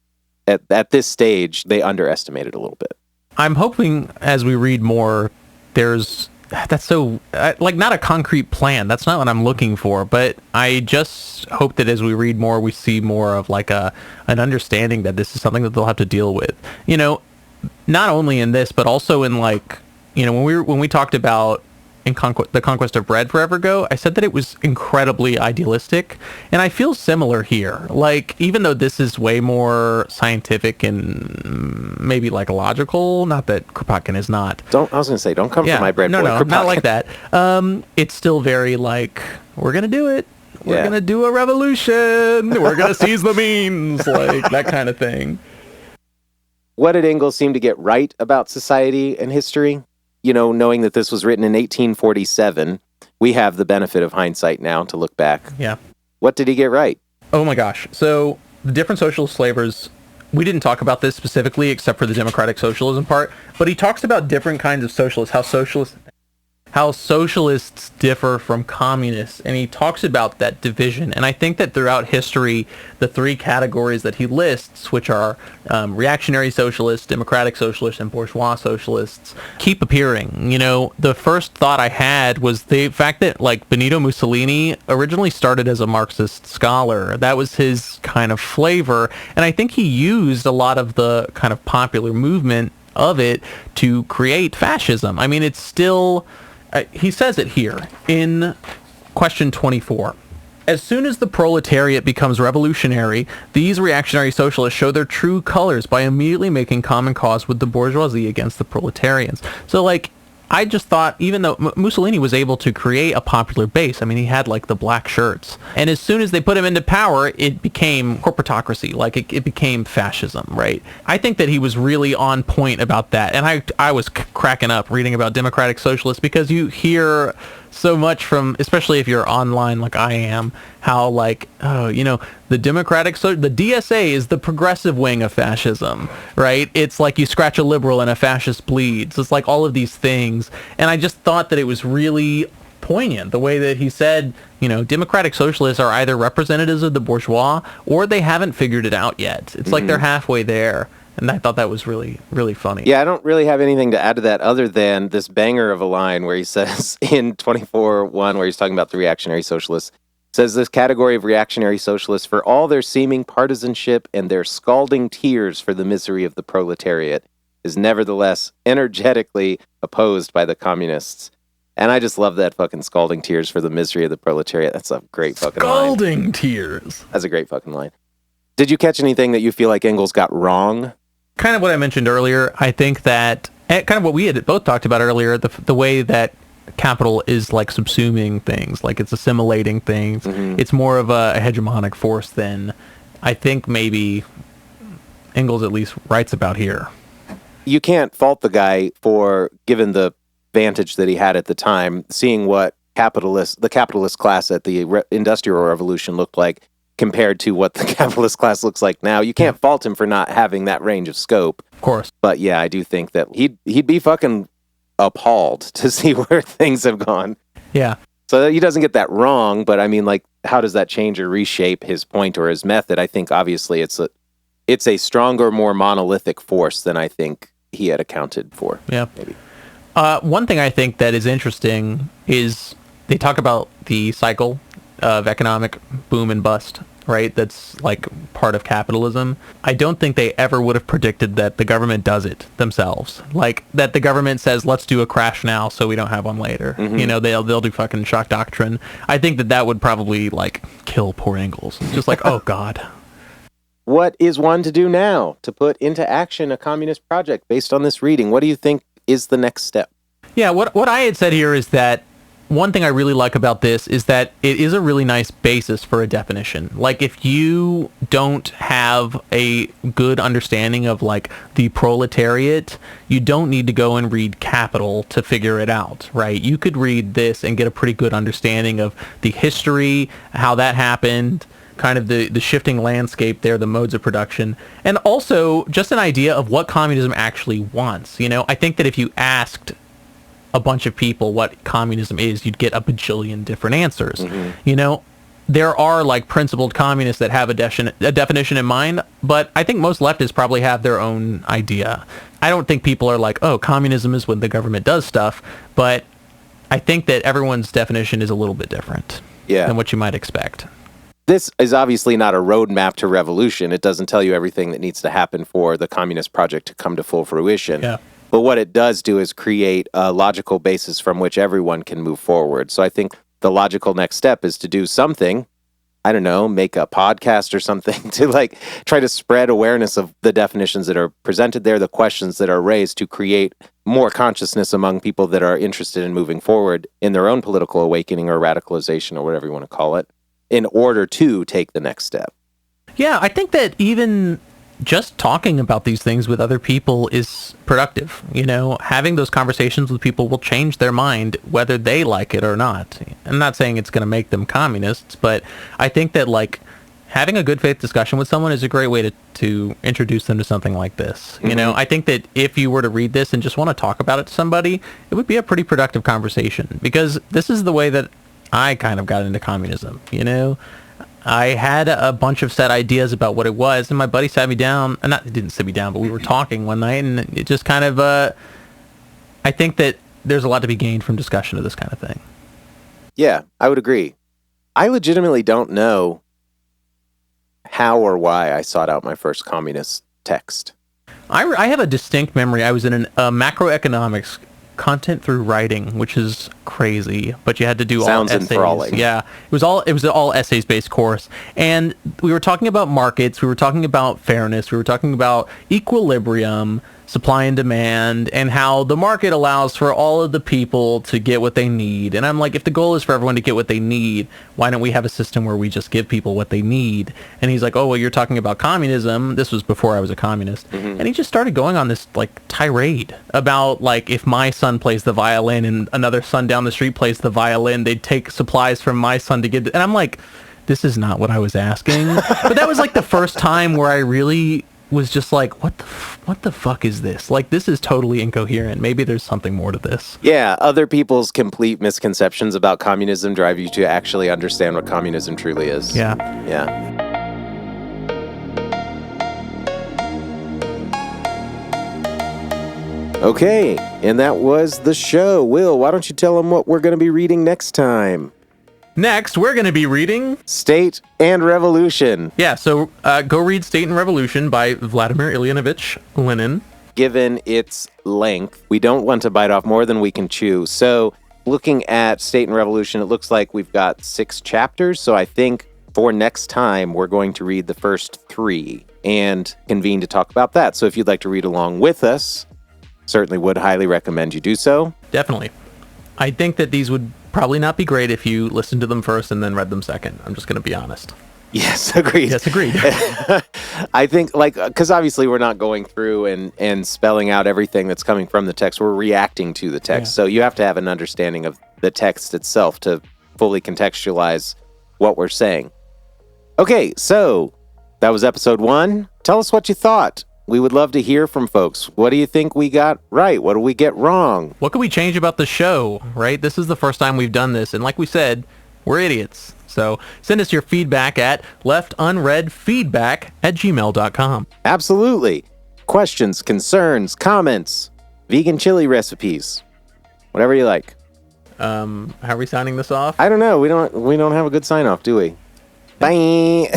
at this stage, they underestimate it a little bit. I'm hoping as we read more, that's so, like, not a concrete plan. That's not what I'm looking for, but I just hope that as we read more, we see more of like an understanding that this is something that they'll have to deal with. Not only in this, but also in when we talked about the Conquest of Bread forever ago, I said that it was incredibly idealistic, and I feel similar here. Like, even though this is way more scientific and maybe like logical, not that Kropotkin is not. I was going to say, don't come for my bread. No, Kropotkin. not like that. It's still very like, we're going to do it. We're going to do a revolution. We're going to seize the means, like that kind of thing. What did Engels seem to get right about society and history? Knowing that this was written in 1847, we have the benefit of hindsight now to look back. Yeah. What did he get right? Oh my gosh. So the different socialist flavors, we didn't talk about this specifically except for the democratic socialism part, but he talks about different kinds of socialists, how socialists differ from communists, and he talks about that division. And I think that throughout history, the three categories that he lists, which are reactionary socialists, democratic socialists, and bourgeois socialists, keep appearing. The first thought I had was the fact that, like, Benito Mussolini originally started as a Marxist scholar. That was his kind of flavor, and I think he used a lot of the kind of popular movement of it to create fascism. I mean, it's still... he says it here in question 24. As soon as the proletariat becomes revolutionary, these reactionary socialists show their true colors by immediately making common cause with the bourgeoisie against the proletarians. So, like, I just thought, even though Mussolini was able to create a popular base, I mean, he had, like, the black shirts. And as soon as they put him into power, it became corporatocracy. Like, it became fascism, right? I think that he was really on point about that. And I was cracking up reading about democratic socialists, because you hear so much from, especially if you're online like I am, how, like, the the DSA is the progressive wing of fascism, right? It's like you scratch a liberal and a fascist bleeds. It's like all of these things. And I just thought that it was really poignant the way that he said, democratic socialists are either representatives of the bourgeois or they haven't figured it out yet. It's like they're halfway there. And I thought that was really, really funny. Yeah, I don't really have anything to add to that other than this banger of a line where he says in 24:1, where he's talking about the reactionary socialists, says this category of reactionary socialists, for all their seeming partisanship and their scalding tears for the misery of the proletariat, is nevertheless energetically opposed by the communists. And I just love that fucking scalding tears for the misery of the proletariat. That's a great fucking line. Scalding tears. That's a great fucking line. Did you catch anything that you feel like Engels got wrong? Kind of what I mentioned earlier. I think that, kind of what we had both talked about earlier, the way that capital is like subsuming things, like it's assimilating things. It's more of a hegemonic force than I think maybe Engels at least writes about here. You can't fault the guy for, given the vantage that he had at the time, seeing what the capitalist class at the Industrial Revolution looked like compared to what the capitalist class looks like now. You can't fault him for not having that range of scope. Of course. But yeah, I do think that he'd be fucking appalled to see where things have gone. Yeah. So he doesn't get that wrong, but I mean, like, how does that change or reshape his point or his method? I think obviously it's a stronger, more monolithic force than I think he had accounted for. Yeah. Maybe. One thing I think that is interesting is they talk about the cycle of economic boom and bust, right? That's like part of capitalism. I don't think they ever would have predicted that the government does it themselves. Like that the government says, let's do a crash now so we don't have one later. You know, they'll do fucking shock doctrine. I think that would probably like kill poor Engels. Just like, oh God. What is one to do now to put into action a communist project based on this reading? What do you think is the next step? Yeah, what I had said here is that one thing I really like about this is that it is a really nice basis for a definition. Like if you don't have a good understanding of like the proletariat, you don't need to go and read Capital to figure it out, right? You could read this and get a pretty good understanding of the history, how that happened, kind of the shifting landscape there, the modes of production, and also just an idea of what communism actually wants. You know, I think that if you asked a bunch of people what communism is, you'd get a bajillion different answers. You know, there are like principled communists that have a definition in mind, but I think most leftists probably have their own idea. I don't think people are like, oh, communism is when the government does stuff, but I think that everyone's definition is a little bit different than what you might expect. This is obviously not a roadmap to revolution. It doesn't tell you everything that needs to happen for the communist project to come to full fruition. Yeah. But what it does do is create a logical basis from which everyone can move forward. So I think the logical next step is to do something, I don't know, make a podcast or something to like try to spread awareness of the definitions that are presented there, the questions that are raised, to create more consciousness among people that are interested in moving forward in their own political awakening or radicalization or whatever you want to call it, in order to take the next step. Yeah, I think that even just talking about these things with other people is productive. You know, having those conversations with people will change their mind whether they like it or not. I'm not saying it's going to make them communists, but I think that like having a good faith discussion with someone is a great way to introduce them to something like this. You know, I think that if you were to read this and just want to talk about it to somebody, it would be a pretty productive conversation, because this is the way that I kind of got into communism. You know, I had a bunch of set ideas about what it was, and my buddy sat me down, it didn't sit me down, but we were talking one night, and it just kind of, I think that there's a lot to be gained from discussion of this kind of thing. Yeah, I would agree. I legitimately don't know how or why I sought out my first communist text. I have a distinct memory. I was in a macroeconomics content through writing, which is crazy, but you had to do Sounds all essays. enthralling. Yeah, it was an all essays based course, and we were talking about markets, we were talking about fairness, we were talking about equilibrium, supply and demand, and how the market allows for all of the people to get what they need. And I'm like, if the goal is for everyone to get what they need, why don't we have a system where we just give people what they need? And he's like, oh, well, you're talking about communism. This was before I was a communist. And he just started going on this like tirade about like, if my son plays the violin and another son down the street plays the violin, they'd take supplies from my son to get and I'm like, this is not what I was asking. But that was like the first time where I really was just like, what the fuck is this? Like, this is totally incoherent. Maybe there's something more to this. Yeah, other people's complete misconceptions about communism drive you to actually understand what communism truly is. Yeah. Yeah. Okay, and that was the show. Will, why don't you tell them what we're going to be reading next time? Next, we're going to be reading State and Revolution. Yeah, so go read State and Revolution by Vladimir Ilyinovich Lenin. Given its length, we don't want to bite off more than we can chew. So looking at State and Revolution, it looks like we've got 6 chapters. So I think for next time, we're going to read the first 3 and convene to talk about that. So if you'd like to read along with us, certainly would highly recommend you do so. Definitely. I think that these would probably not be great if you listened to them first and then read them second. I'm just going to be honest. Yes, agreed. Yes, agreed. I think, like, because obviously we're not going through and spelling out everything that's coming from the text. We're reacting to the text. Yeah. So you have to have an understanding of the text itself to fully contextualize what we're saying. Okay, so that was episode 1. Tell us what you thought. We would love to hear from folks. What do you think we got right? What do we get wrong? What can we change about the show, right? This is the first time we've done this. And like we said, we're idiots. So send us your feedback at leftunreadfeedback@gmail.com. Absolutely. Questions, concerns, comments, vegan chili recipes, whatever you like. How are we signing this off? I don't know. We don't have a good sign off, do we? Bye.